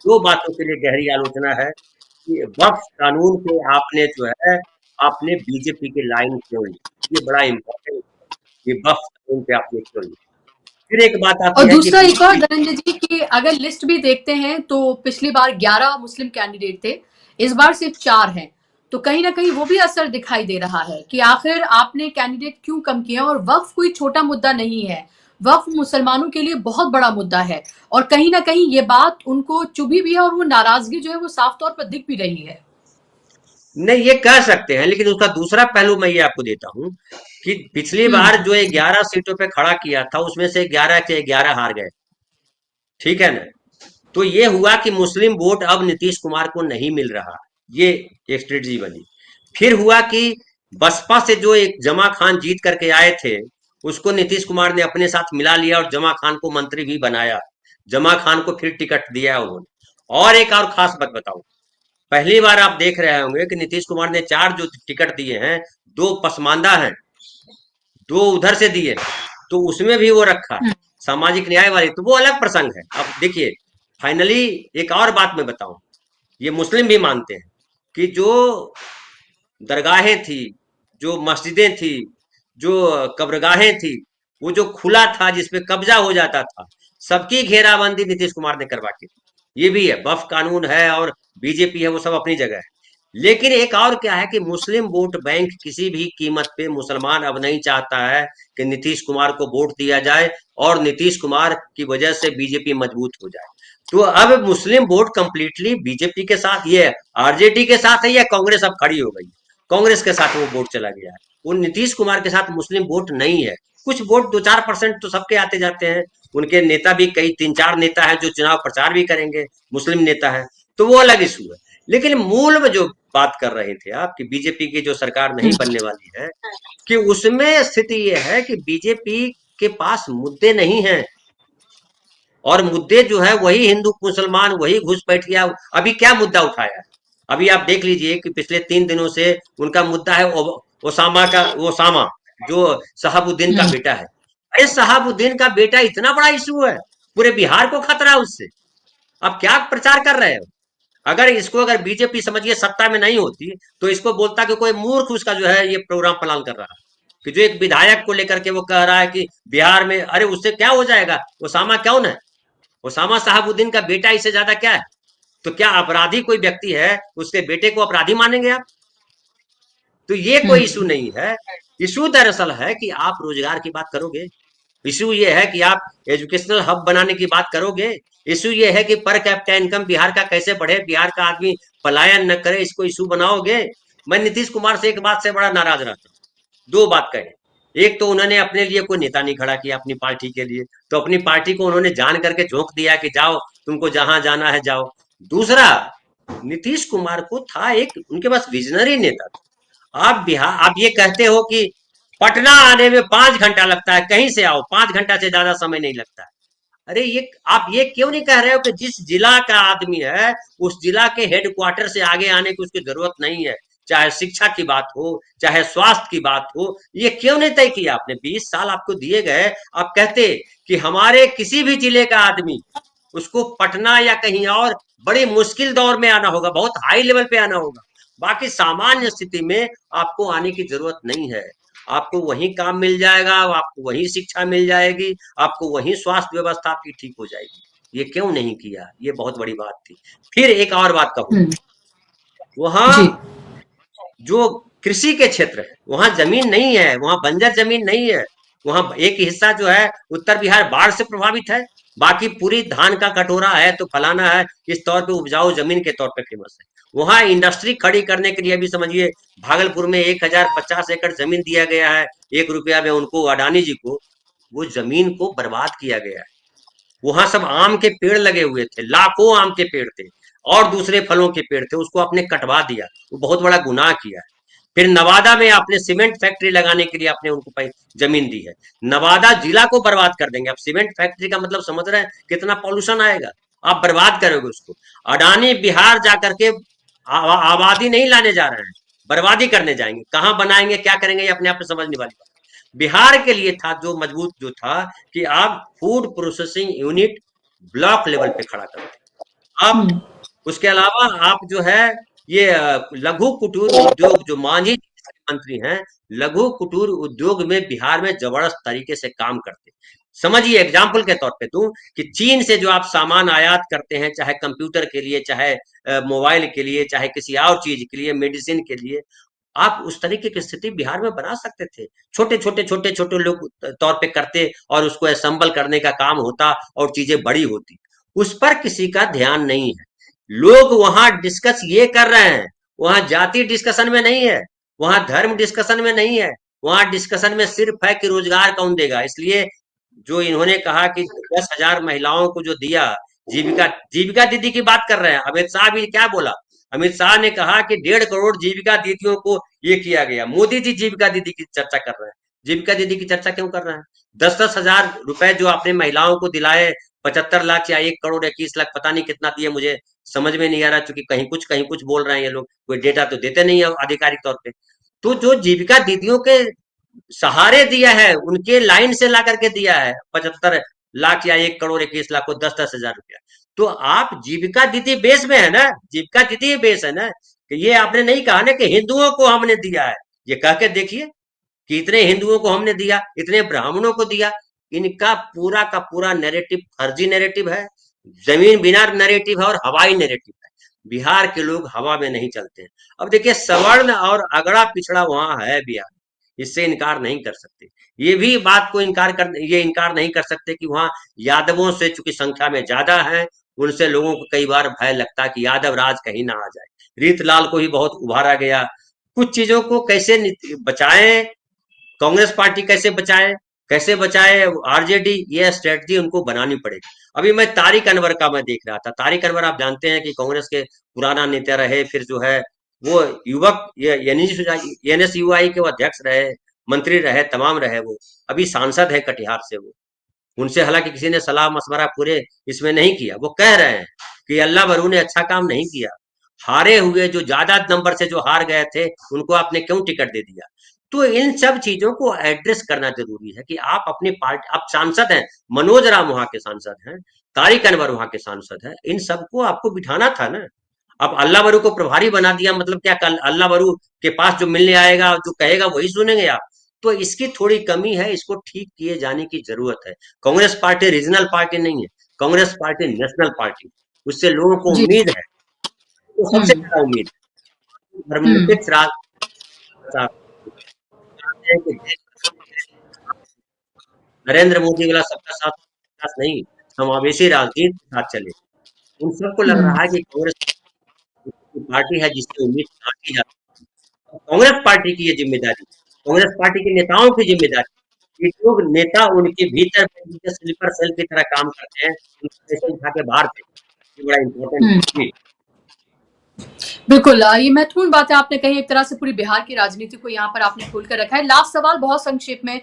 दो बातों के लिए गहरी आलोचना है कि वक्फ कानून पे आपने जो है आपने बीजेपी की लाइन क्यों ली, ये बड़ा इंपॉर्टेंट है, ये वक्फ कानून पे आपने क्यों ली। फिर एक बात और आती है कि दूसरा एक और बीजेपी, धनंजय जी की अगर लिस्ट भी देखते हैं तो पिछली बार 11 मुस्लिम कैंडिडेट थे, इस बार सिर्फ 4 हैं। तो कहीं ना कहीं वो भी असर दिखाई दे रहा है कि आखिर आपने कैंडिडेट क्यों कम किया। और वक्फ कोई छोटा मुद्दा नहीं है, वक्फ मुसलमानों के लिए बहुत बड़ा मुद्दा है और कहीं ना कहीं ये बात उनको चुभी भी है और वो नाराजगी जो है वो साफ तौर पर दिख भी रही है। नहीं ये कह सकते हैं, लेकिन उसका दूसरा पहलू मैं ये आपको देता हूं कि पिछली बार हम्म। जो 11 सीटों पे खड़ा किया था उसमें से 11 के 11 हार गए, ठीक है ना। तो ये हुआ कि मुस्लिम वोट अब नीतीश कुमार को नहीं मिल रहा, ये एक स्ट्रेटजी बनी। फिर हुआ कि बसपा से जो एक जमा खान जीत करके आए थे उसको नीतीश कुमार ने अपने साथ मिला लिया और जमा खान को मंत्री भी बनाया, जमा खान को फिर टिकट दिया उन्होंने। और एक और खास बात बताऊं, पहली बार आप देख रहे होंगे कि नीतीश कुमार ने 4 जो टिकट दिए हैं, 2 पसमानदा हैं, 2 उधर से दिए, तो उसमें भी वो रखा है सामाजिक न्याय वाली, तो वो अलग प्रसंग है। अब देखिए, फाइनली एक और बात मैं बताऊं, ये मुस्लिम भी मानते हैं कि जो दरगाहें थी, जो मस्जिदें थी, जो कब्रगाहें थी, वो जो खुला था जिसपे कब्जा हो जाता था, सबकी घेराबंदी नीतीश कुमार ने करवा के दी। ये भी है, वक्फ कानून है और बीजेपी है, वो सब अपनी जगह है। लेकिन एक और क्या है कि मुस्लिम वोट बैंक किसी भी कीमत पे मुसलमान अब नहीं चाहता है कि नीतीश कुमार को वोट दिया जाए और नीतीश कुमार की वजह से बीजेपी मजबूत हो जाए। तो अब मुस्लिम वोट कंप्लीटली बीजेपी के साथ, ये आरजेडी के साथ है या कांग्रेस अब खड़ी हो गई, कांग्रेस के साथ वो वोट चला गया है। वो नीतीश कुमार के साथ मुस्लिम वोट नहीं है। कुछ वोट 2-4% तो सबके आते जाते हैं, उनके नेता भी कई 3-4 नेता हैं जो चुनाव प्रचार भी करेंगे, मुस्लिम नेता हैं, तो वो अलग इशू है। लेकिन मूल में जो बात कर रहे थे आप कि बीजेपी की जो सरकार नहीं बनने वाली है, कि उसमें स्थिति ये है कि बीजेपी के पास मुद्दे नहीं हैं, और मुद्दे जो है वही हिंदू मुसलमान, वही घुसपैठिया। अभी क्या मुद्दा उठाया है? अभी आप देख लीजिए कि पिछले 3 दिनों से उनका मुद्दा है ओसामा का, ओसामा जो शहाबुद्दीन का बेटा है। अरे शहाबुद्दीन का बेटा इतना बड़ा इशू है, पूरे बिहार को खतरा है उससे। अब क्या प्रचार कर रहे हो? अगर इसको, अगर बीजेपी समझिए सत्ता में नहीं होती तो इसको बोलता कि कोई मूर्ख उसका जो है ये प्रोग्राम प्लान कर रहा है, कि जो एक विधायक को लेकर के वो कह रहा है कि बिहार में, अरे उससे क्या हो जाएगा? ओसामा कौन है? ओसामा साहबुद्दीन का बेटा, इससे ज्यादा क्या है? तो क्या अपराधी कोई व्यक्ति है उसके बेटे को अपराधी मानेंगे आप? तो ये कोई इशू नहीं है। इशू दरअसल है कि आप रोजगार की बात करोगे, इशू ये है कि आप एजुकेशनल हब बनाने की बात करोगे, इशू ये है कि पर कैपिटा इनकम बिहार का कैसे बढ़े, बिहार का आदमी पलायन न करे, इसको इशू बनाओगे। मैं नीतीश कुमार से एक बात से बड़ा नाराज रहता हूँ, दो बात कहे। एक तो उन्होंने अपने लिए कोई नेता नहीं खड़ा किया अपनी पार्टी के लिए, तो अपनी पार्टी को उन्होंने जान करके झोंक दिया कि जाओ तुमको जहां जाना है जाओ। दूसरा, नीतीश कुमार को था एक, उनके पास विजनरी नेता था। आप बिहार, आप ये कहते हो कि पटना आने में 5 घंटा लगता है, कहीं से आओ 5 घंटा से ज्यादा समय नहीं लगता है। अरे ये आप ये क्यों नहीं कह रहे हो कि जिस जिला का आदमी है उस जिला के हेडक्वार्टर से आगे आने की उसकी जरूरत नहीं है, चाहे शिक्षा की बात हो, चाहे स्वास्थ्य की बात हो। ये क्यों नहीं तय किया आपने? 20 साल आपको दिए गए, आप कहते कि हमारे किसी भी जिले का आदमी, उसको पटना या कहीं और बड़ी मुश्किल दौर में आना होगा, बहुत हाई लेवल पे आना होगा, बाकी सामान्य स्थिति में आपको आने की जरूरत नहीं है। आपको वहीं काम मिल जाएगा, आपको वहीं शिक्षा मिल जाएगी, आपको वहीं स्वास्थ्य व्यवस्था आपकी ठीक हो जाएगी। ये क्यों नहीं किया? ये बहुत बड़ी बात थी। फिर एक और बात कहूँ, वहां जी। जो कृषि के क्षेत्र है वहां जमीन नहीं है, वहां बंजर जमीन नहीं है। वहां एक हिस्सा जो है उत्तर बिहार बाढ़ से प्रभावित है, बाकी पूरी धान का कटोरा है तो फलाना है, इस तौर पे उपजाऊ जमीन के तौर पे फेमस है। वहां इंडस्ट्री खड़ी करने के लिए भी समझिए भागलपुर में 1050 एकड़ जमीन दिया गया है, 1 रुपया में उनको, अडानी जी को। वो जमीन को बर्बाद किया गया है। वहां सब आम के पेड़ लगे हुए थे, लाखों आम के पेड़ थे और दूसरे फलों के पेड़ थे, उसको आपने कटवा दिया। वो बहुत बड़ा गुनाह किया है। फिर नवादा में आपने सीमेंट फैक्ट्री लगाने के लिए आपने उनको जमीन दी है। नवादा जिला को बर्बाद कर देंगे आप। सीमेंट फैक्ट्री का मतलब समझ रहे हैं कितना पॉल्यूशन आएगा? आप बर्बाद करोगे उसको। अडानी बिहार जाकर के आबादी नहीं लाने जा रहे हैं, बर्बादी करने जाएंगे। कहाँ बनाएंगे, क्या करेंगे, ये अपने आप में समझने वाली बात। बिहार के लिए था जो मजबूत जो था कि आप food processing unit block level पे खड़ा करते। आप उसके अलावा आप जो है ये लघु कुटीर उद्योग, जो मांझी मंत्री हैं, लघु कुटीर उद्योग में बिहार में जबरदस्त तरीके से काम करते। समझिए एग्जाम्पल के तौर पे दूं कि चीन से जो आप सामान आयात करते हैं, चाहे कंप्यूटर के लिए, चाहे मोबाइल के लिए, चाहे किसी और चीज के लिए, मेडिसिन के लिए, आप उस तरीके की स्थिति बिहार में बना सकते थे। छोटे छोटे लोग तौर पे करते और उसको असेंबल करने का काम होता और चीजें बड़ी होती। उस पर किसी का ध्यान नहीं है। लोग वहां डिस्कस ये कर रहे हैं, वहां जाति डिस्कशन में नहीं है, वहां धर्म डिस्कशन में नहीं है, वहां डिस्कशन में सिर्फ है कि रोजगार कौन देगा। इसलिए जो इन्होंने कहा कि 10,000 महिलाओं को जो दिया, जीविका जीविका दीदी की बात कर रहे हैं। अमित शाह भी क्या बोला? अमित शाह ने कहा कि 1.5 करोड़ जीविका दीदियों को ये किया गया। मोदी जी जीविका दीदी की चर्चा कर रहे हैं। जीविका दीदी की चर्चा क्यों कर रहे हैं? 10-10 हजार रुपए जो आपने महिलाओं को दिलाए, 75 लाख या 1 करोड़ 21 लाख, पता नहीं कितना दिए, मुझे समझ में नहीं आ रहा, क्योंकि कहीं कुछ बोल रहे हैं ये लोग, कोई डेटा तो देते नहीं है आधिकारिक तौर पे। तो जो जीविका दीदियों के सहारे दिया है, उनके लाइन से ला करके दिया है 75 लाख या 1 करोड़ 21 लाख को 10-10 हजार रुपया। तो आप जीविका दीदी बेस में है ना, जीविका दीदी बेस है ना, कि ये आपने नहीं कहा ना कि हिंदुओं को हमने दिया है। ये कह के देखिए कि इतने हिंदुओं को हमने दिया, इतने ब्राह्मणों को दिया। इनका पूरा का पूरा नैरेटिव फर्जी नैरेटिव है, जमीन बिना नैरेटिव है और हवाई नैरेटिव है। बिहार के लोग हवा में नहीं चलते हैं। अब देखिए सवर्ण और अगड़ा पिछड़ा वहां है बिहार, इससे इनकार नहीं कर सकते। ये भी बात को इनकार नहीं कर सकते कि वहां यादवों से चूंकि संख्या में ज्यादा है, उनसे लोगों को कई बार भय लगता है कि यादव राज कहीं ना आ जाए। रीतलाल को ही बहुत उभारा गया। कुछ चीजों को कैसे बचाएं, कांग्रेस पार्टी कैसे बचाए, कैसे बचाए आरजेडी, ये स्ट्रेटजी उनको बनानी पड़ेगी। अभी मैं तारिक अनवर का मैं देख रहा था। तारिक अनवर आप जानते हैं कि कांग्रेस के पुराना नेता रहे, फिर जो है वो युवक एनएसयूआई के वो अध्यक्ष रहे, मंत्री रहे, तमाम रहे। वो अभी सांसद है कटिहार से। वो उनसे हालांकि किसी ने सलाह मशवरा पूरे इसमें नहीं किया। वो कह रहे हैं कि अल्लाह बरू ने अच्छा काम नहीं किया, हारे हुए जो ज्यादा नंबर से जो हार गए थे उनको आपने क्यों टिकट दे दिया। तो इन सब चीजों को एड्रेस करना जरूरी है कि आप अपनी पार्टी, आप सांसद हैं, मनोज राम वहां के सांसद हैं, तारिक अनवर वहां के सांसद हैं, इन सबको आपको बिठाना था ना। अब अल्लाह बरू को प्रभारी बना दिया, मतलब क्या, कल अल्लाह बरू के पास जो मिलने आएगा, जो कहेगा वही सुनेंगे आप। तो इसकी थोड़ी कमी है, इसको ठीक किए जाने की जरूरत है। कांग्रेस पार्टी रीजनल पार्टी नहीं है, कांग्रेस पार्टी नेशनल पार्टी। उससे लोगों को जी। उम्मीद है, तो सबसे हम्म। ज्यादा उम्मीद है हम्म। धर्मनिरपेक्ष राज है कि नरेंद्र मोदी वाला सबका साथ विकास नहीं, समावेशी राजनीति के साथ चले। उन सबको लग हम्म। रहा है कि कांग्रेस की पार्टी है जिसकी उम्मीद ना की जाती है। कांग्रेस पार्टी की ये जिम्मेदारी, कांग्रेस पार्टी के नेताओं की जिम्मेदारी कि जो नेता उनके भीतर उनके स्लीपर सेल की तरह काम करते हैं, उनको कैसे उठा के बाहर फेंके, ये बड़ा इंपॉर्टेंट हम्म। है। बिल्कुल, ये महत्वपूर्ण बात है आपने कही। एक तरह से पूरी बिहार की राजनीति को यहाँ पर आपने खोल कर रखा है। लास्ट सवाल बहुत संक्षेप में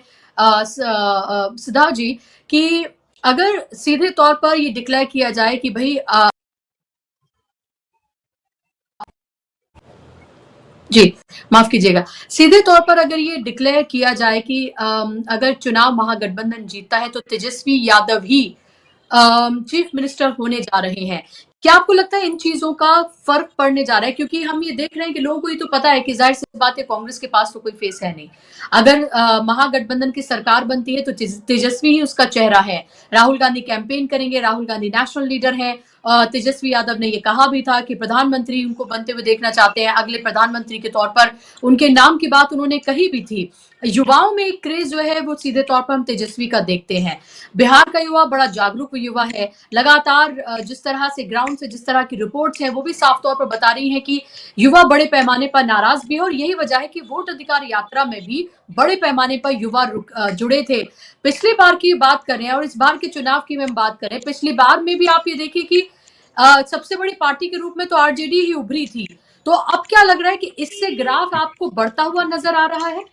सिद्धार्थ जी, कि अगर सीधे तौर पर ये डिक्लेयर किया जाए कि भाई जी माफ कीजिएगा, सीधे तौर पर अगर ये डिक्लेयर किया जाए कि अगर चुनाव महागठबंधन जीतता है तो तेजस्वी यादव ही चीफ मिनिस्टर होने जा रहे हैं, क्या आपको लगता है इन चीजों का फर्क पड़ने जा रहा है? क्योंकि हम ये देख रहे हैं कि लोगों को ये तो पता है कि जाहिर सी बात है कांग्रेस के पास तो कोई फेस है नहीं। अगर महागठबंधन की सरकार बनती है तो तेजस्वी ही उसका चेहरा है। राहुल गांधी कैंपेन करेंगे, राहुल गांधी नेशनल लीडर है। तेजस्वी यादव ने यह कहा भी था कि प्रधानमंत्री उनको बनते हुए देखना चाहते हैं, अगले प्रधानमंत्री के तौर पर उनके नाम की बात उन्होंने कही भी थी। युवाओं में एक क्रेज जो है वो सीधे तौर पर हम तेजस्वी का देखते हैं। बिहार का युवा बड़ा जागरूक युवा है। लगातार जिस तरह से ग्राउंड से जिस तरह की रिपोर्ट्स हैं वो भी साफ तौर पर बता रही हैं कि युवा बड़े पैमाने पर नाराज भी है, और यही वजह है कि वोट अधिकार यात्रा में भी बड़े पैमाने पर युवा जुड़े थे। पिछली बार की बात करें और इस बार के चुनाव की हम बात करें, पिछली बार में भी आप ये देखिए कि सबसे बड़ी पार्टी के रूप में तो आरजेडी ही उभरी थी। तो अब क्या लग रहा है कि इससे ग्राफ आपको बढ़ता हुआ नजर आ रहा है?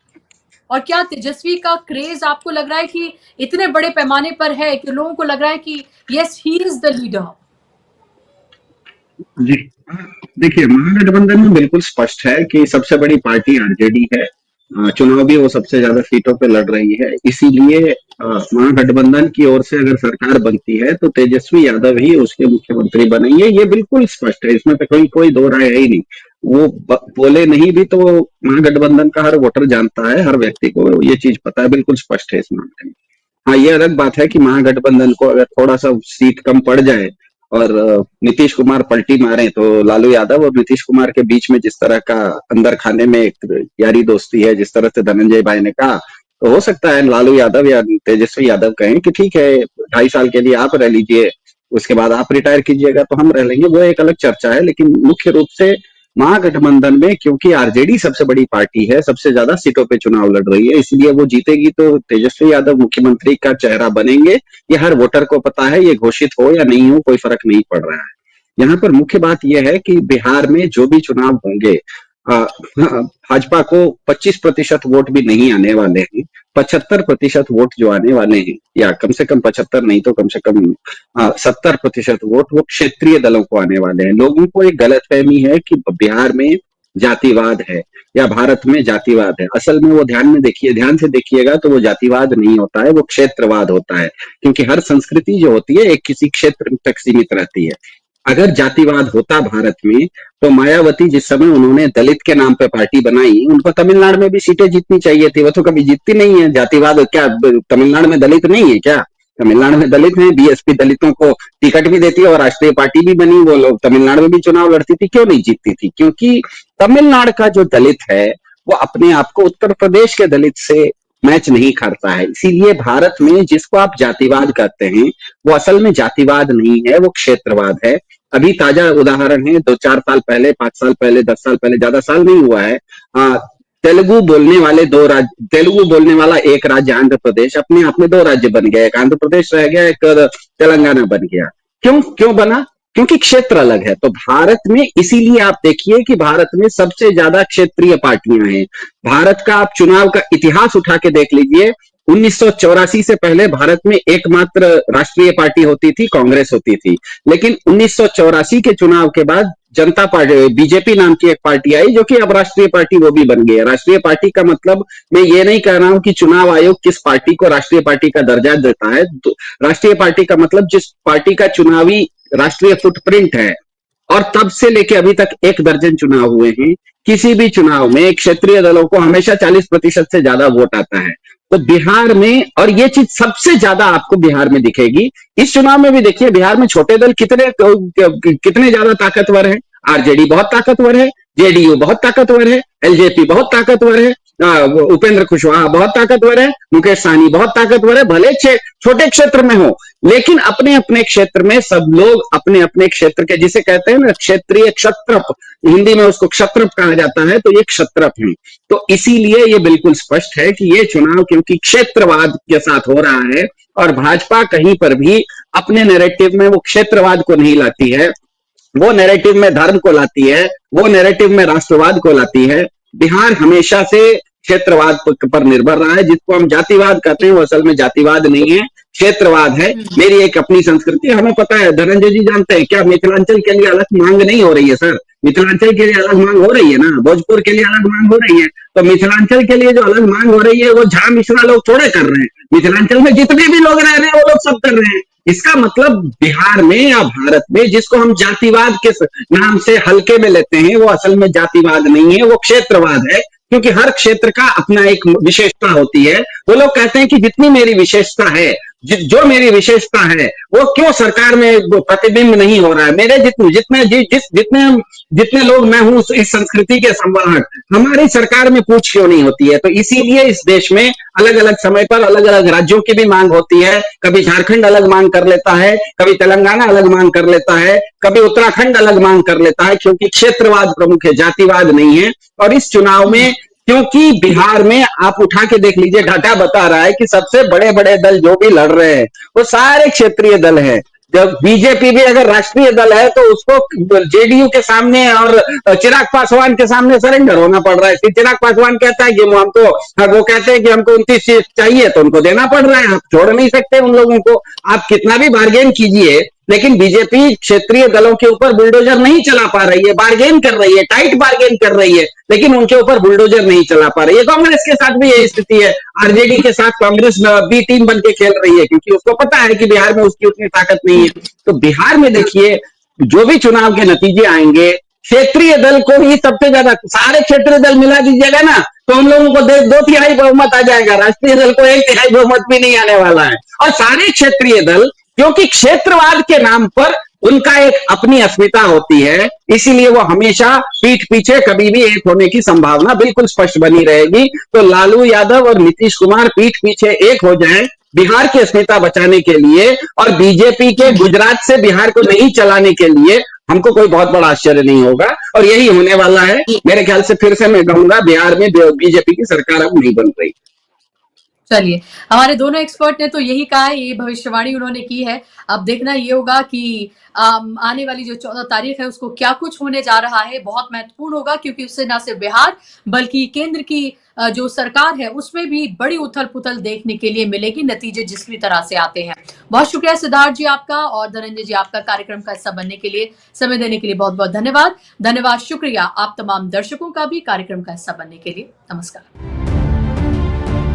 और क्या तेजस्वी का क्रेज आपको लग रहा है कि इतने बड़े पैमाने पर है कि लोगों को लग रहा है कि yes he is the leader? जी, देखिए महागठबंधन में बिल्कुल स्पष्ट है कि सबसे बड़ी पार्टी आरजेडी है। चुनाव भी वो सबसे ज्यादा सीटों पे लड़ रही है, इसीलिए महागठबंधन की ओर से अगर सरकार बनती है तो तेजस्वी यादव ही उसके मुख्यमंत्री बनेंगे। ये बिल्कुल स्पष्ट है, इसमें तो कोई दो राय है ही नहीं। वो बोले नहीं भी तो महागठबंधन का हर वोटर जानता है, हर व्यक्ति को ये चीज पता है, बिल्कुल स्पष्ट है इस मामले में। हाँ, ये अलग बात है कि महागठबंधन को अगर थोड़ा सा सीट कम पड़ जाए और नीतीश कुमार पलटी मारे तो लालू यादव और नीतीश कुमार के बीच में जिस तरह का अंदर खाने में एक यारी दोस्ती है, जिस तरह से धनंजय भाई ने कहा, तो हो सकता है लालू यादव या तेजस्वी यादव कहें कि ठीक है 2.5 साल के लिए आप रह लीजिए, उसके बाद आप रिटायर कीजिएगा तो हम रह लेंगे। वो एक अलग चर्चा है, लेकिन मुख्य रूप से महागठबंधन में क्योंकि आरजेडी सबसे बड़ी पार्टी है, सबसे ज्यादा सीटों पे चुनाव लड़ रही है, इसलिए वो जीतेगी तो तेजस्वी यादव मुख्यमंत्री का चेहरा बनेंगे। ये हर वोटर को पता है, ये घोषित हो या नहीं हो कोई फर्क नहीं पड़ रहा है। यहाँ पर मुख्य बात यह है कि बिहार में जो भी चुनाव होंगे, भाजपा को 25% वोट भी नहीं आने वाले हैं। 75% वोट जो आने वाले हैं, या कम से कम 75 नहीं तो कम से कम 70% वोट वो क्षेत्रीय दलों को आने वाले हैं। लोगों को एक गलतफहमी है कि बिहार में जातिवाद है या भारत में जातिवाद है। असल में वो ध्यान से देखिएगा तो वो जातिवाद नहीं होता है, वो क्षेत्रवाद होता है। क्योंकि हर संस्कृति जो होती है एक किसी क्षेत्र तक सीमित रहती है। अगर जातिवाद होता भारत में तो मायावती जिस समय उन्होंने दलित के नाम पे पार्टी बनाई, उनको तमिलनाडु में भी सीटें जीतनी चाहिए थी। वो तो कभी जीतती नहीं है। जातिवाद क्या तमिलनाडु में दलित नहीं है क्या? तमिलनाडु में दलित हैं, बीएसपी दलितों को टिकट भी देती है और राष्ट्रीय पार्टी भी बनी। वो लोग तमिलनाडु में भी चुनाव लड़ती थी, क्यों नहीं जीतती थी? क्योंकि तमिलनाडु का जो दलित है वो अपने आप को उत्तर प्रदेश के दलित से मैच नहीं करता है। इसीलिए भारत में जिसको आप जातिवाद कहते हैं वो असल में जातिवाद नहीं है, वो क्षेत्रवाद है। अभी ताजा उदाहरण है 2-4 साल पहले, 5 साल पहले, 10 साल पहले, ज्यादा साल नहीं हुआ है, तेलुगु बोलने वाले तेलुगु बोलने वाला एक राज्य आंध्र प्रदेश अपने आप में दो राज्य बन गया, एक आंध्र प्रदेश रह गया, एक तेलंगाना बन गया। क्यों क्यों बना? क्योंकि क्षेत्र अलग है। तो भारत में इसीलिए आप देखिए कि भारत में सबसे ज्यादा क्षेत्रीय पार्टियां हैं। भारत का आप चुनाव का इतिहास उठा के देख लीजिए, 1984 से पहले भारत में एकमात्र राष्ट्रीय पार्टी होती थी, कांग्रेस होती थी। लेकिन 1984 के चुनाव के बाद जनता पार्टी, बीजेपी नाम की एक पार्टी आई, जो कि अब राष्ट्रीय पार्टी वो भी बन गई है। राष्ट्रीय पार्टी का मतलब, मैं ये नहीं कह रहा हूं कि चुनाव आयोग किस पार्टी को राष्ट्रीय पार्टी का दर्जा देता है। तो राष्ट्रीय पार्टी का मतलब जिस पार्टी का चुनावी राष्ट्रीय फुटप्रिंट है। और तब से लेके अभी तक 1 दर्जन चुनाव हुए हैं। किसी भी चुनाव में क्षेत्रीय दलों को हमेशा 40% से ज्यादा वोट आता है। तो बिहार में, और ये चीज सबसे ज्यादा आपको बिहार में दिखेगी। इस चुनाव में भी देखिए बिहार में छोटे दल कितने ज्यादा ताकतवर हैं। आरजेडी बहुत ताकतवर है, जेडीयू बहुत ताकतवर है, एलजेपी बहुत ताकतवर है, उपेंद्र कुशवाहा बहुत ताकतवर है, मुकेश सहनी बहुत ताकतवर है। भले छोटे क्षेत्र में हो, लेकिन अपने अपने क्षेत्र में सब लोग अपने अपने क्षेत्र के, जिसे कहते हैं ना क्षेत्रीय क्षत्रप, हिंदी में उसको क्षत्रप कहा जाता है, तो ये क्षत्रप है। तो इसीलिए ये बिल्कुल स्पष्ट है कि ये चुनाव क्योंकि क्षेत्रवाद के साथ हो रहा है, और भाजपा कहीं पर भी अपने नैरेटिव में वो क्षेत्रवाद को नहीं लाती है, वो नैरेटिव में धर्म को लाती है, वो नैरेटिव में राष्ट्रवाद को लाती है। बिहार हमेशा से क्षेत्रवाद पर निर्भर रहा है। जिसको हम जातिवाद कहते हैं वो असल में जातिवाद नहीं है, क्षेत्रवाद है। मेरी एक अपनी संस्कृति, हमें पता है, धनंजय जी जानते हैं क्या मिथिलांचल के लिए अलग मांग नहीं हो रही है सर? मिथिलांचल के लिए अलग मांग हो रही है ना, भोजपुर के लिए अलग मांग हो रही है। तो मिथिलांचल के लिए जो अलग मांग हो रही है वो झा मिश्रा लोग थोड़े कर रहे हैं, मिथिलांचल में जितने भी लोग रह रहे हैं वो लोग सब कर रहे हैं। इसका मतलब बिहार में या भारत में जिसको हम जातिवाद के नाम से हल्के में लेते हैं, वो असल में जातिवाद नहीं है, वो क्षेत्रवाद है। क्योंकि हर क्षेत्र का अपना एक विशेषता होती है। वो लोग कहते हैं कि जितनी मेरी विशेषता है, जो मेरी विशेषता है, वो क्यों सरकार में प्रतिबिंब नहीं हो रहा है? मेरे जितने लोग मैं हूं इस संस्कृति के संवाहक, हमारी सरकार में पूछ क्यों नहीं होती है? तो इसीलिए इस देश में अलग अलग समय पर अलग अलग राज्यों की भी मांग होती है। कभी झारखंड अलग मांग कर लेता है, कभी तेलंगाना अलग मांग कर लेता है, कभी उत्तराखंड अलग मांग कर लेता है, क्योंकि क्षेत्रवाद प्रमुख है, जातिवाद नहीं है। और इस चुनाव में क्योंकि बिहार में आप उठा के देख लीजिए, डाटा बता रहा है कि सबसे बड़े बड़े दल जो भी लड़ रहे हैं वो सारे क्षेत्रीय दल हैं। जब बीजेपी भी अगर राष्ट्रीय दल है तो उसको जेडीयू के सामने और चिराग पासवान के सामने सरेंडर होना पड़ रहा है। चिराग पासवान कहता है कि वो कहते हैं कि हमको 29 सीट चाहिए, तो उनको देना पड़ रहा है। आप छोड़ नहीं सकते उन लोगों को, आप कितना भी बार्गेन कीजिए। लेकिन बीजेपी क्षेत्रीय दलों के ऊपर बुलडोजर नहीं चला पा रही है, बार्गेन कर रही है, टाइट बार्गेन कर रही है, लेकिन उनके ऊपर बुलडोजर नहीं चला पा रही है। कांग्रेस के साथ भी यही स्थिति है। आरजेडी के साथ कांग्रेस बी टीम बन के खेल रही है, क्योंकि उसको पता है कि बिहार में उसकी उतनी ताकत नहीं है। तो बिहार में देखिए जो भी चुनाव के नतीजे आएंगे, क्षेत्रीय दल को ही सबसे ज्यादा, सारे क्षेत्रीय दल मिला दीजिएगा ना तो हम लोगों को 2/3 बहुमत आ जाएगा। राष्ट्रीय दल को 1/3 बहुमत भी नहीं आने वाला है। और सारे क्षेत्रीय दल, क्योंकि क्षेत्रवाद के नाम पर उनका एक अपनी अस्मिता होती है, इसीलिए वो हमेशा पीठ पीछे कभी भी एक होने की संभावना बिल्कुल स्पष्ट बनी रहेगी। तो लालू यादव और नीतीश कुमार पीठ पीछे एक हो जाएं बिहार की अस्मिता बचाने के लिए, और बीजेपी के गुजरात से बिहार को नहीं चलाने के लिए, हमको कोई बहुत बड़ा आश्चर्य नहीं होगा। और यही होने वाला है। मेरे ख्याल से फिर से मैं कहूंगा बिहार में बीजेपी की सरकार अब नहीं बन रही। चलिए, हमारे दोनों एक्सपर्ट ने तो यही कहा है, ये भविष्यवाणी उन्होंने की है। अब देखना ये होगा कि आने वाली जो 14 तारीख है उसको क्या कुछ होने जा रहा है, बहुत महत्वपूर्ण होगा, क्योंकि उससे न सिर्फ बिहार बल्कि केंद्र की जो सरकार है उसमें भी बड़ी उथल पुथल देखने के लिए मिलेगी, नतीजे जिस भी तरह से आते हैं। बहुत शुक्रिया सिद्धार्थ जी आपका, और धनंजय जी आपका कार्यक्रम का हिस्सा बनने के लिए, समय देने के लिए बहुत बहुत धन्यवाद। शुक्रिया आप तमाम दर्शकों का भी कार्यक्रम का हिस्सा बनने के लिए। नमस्कार।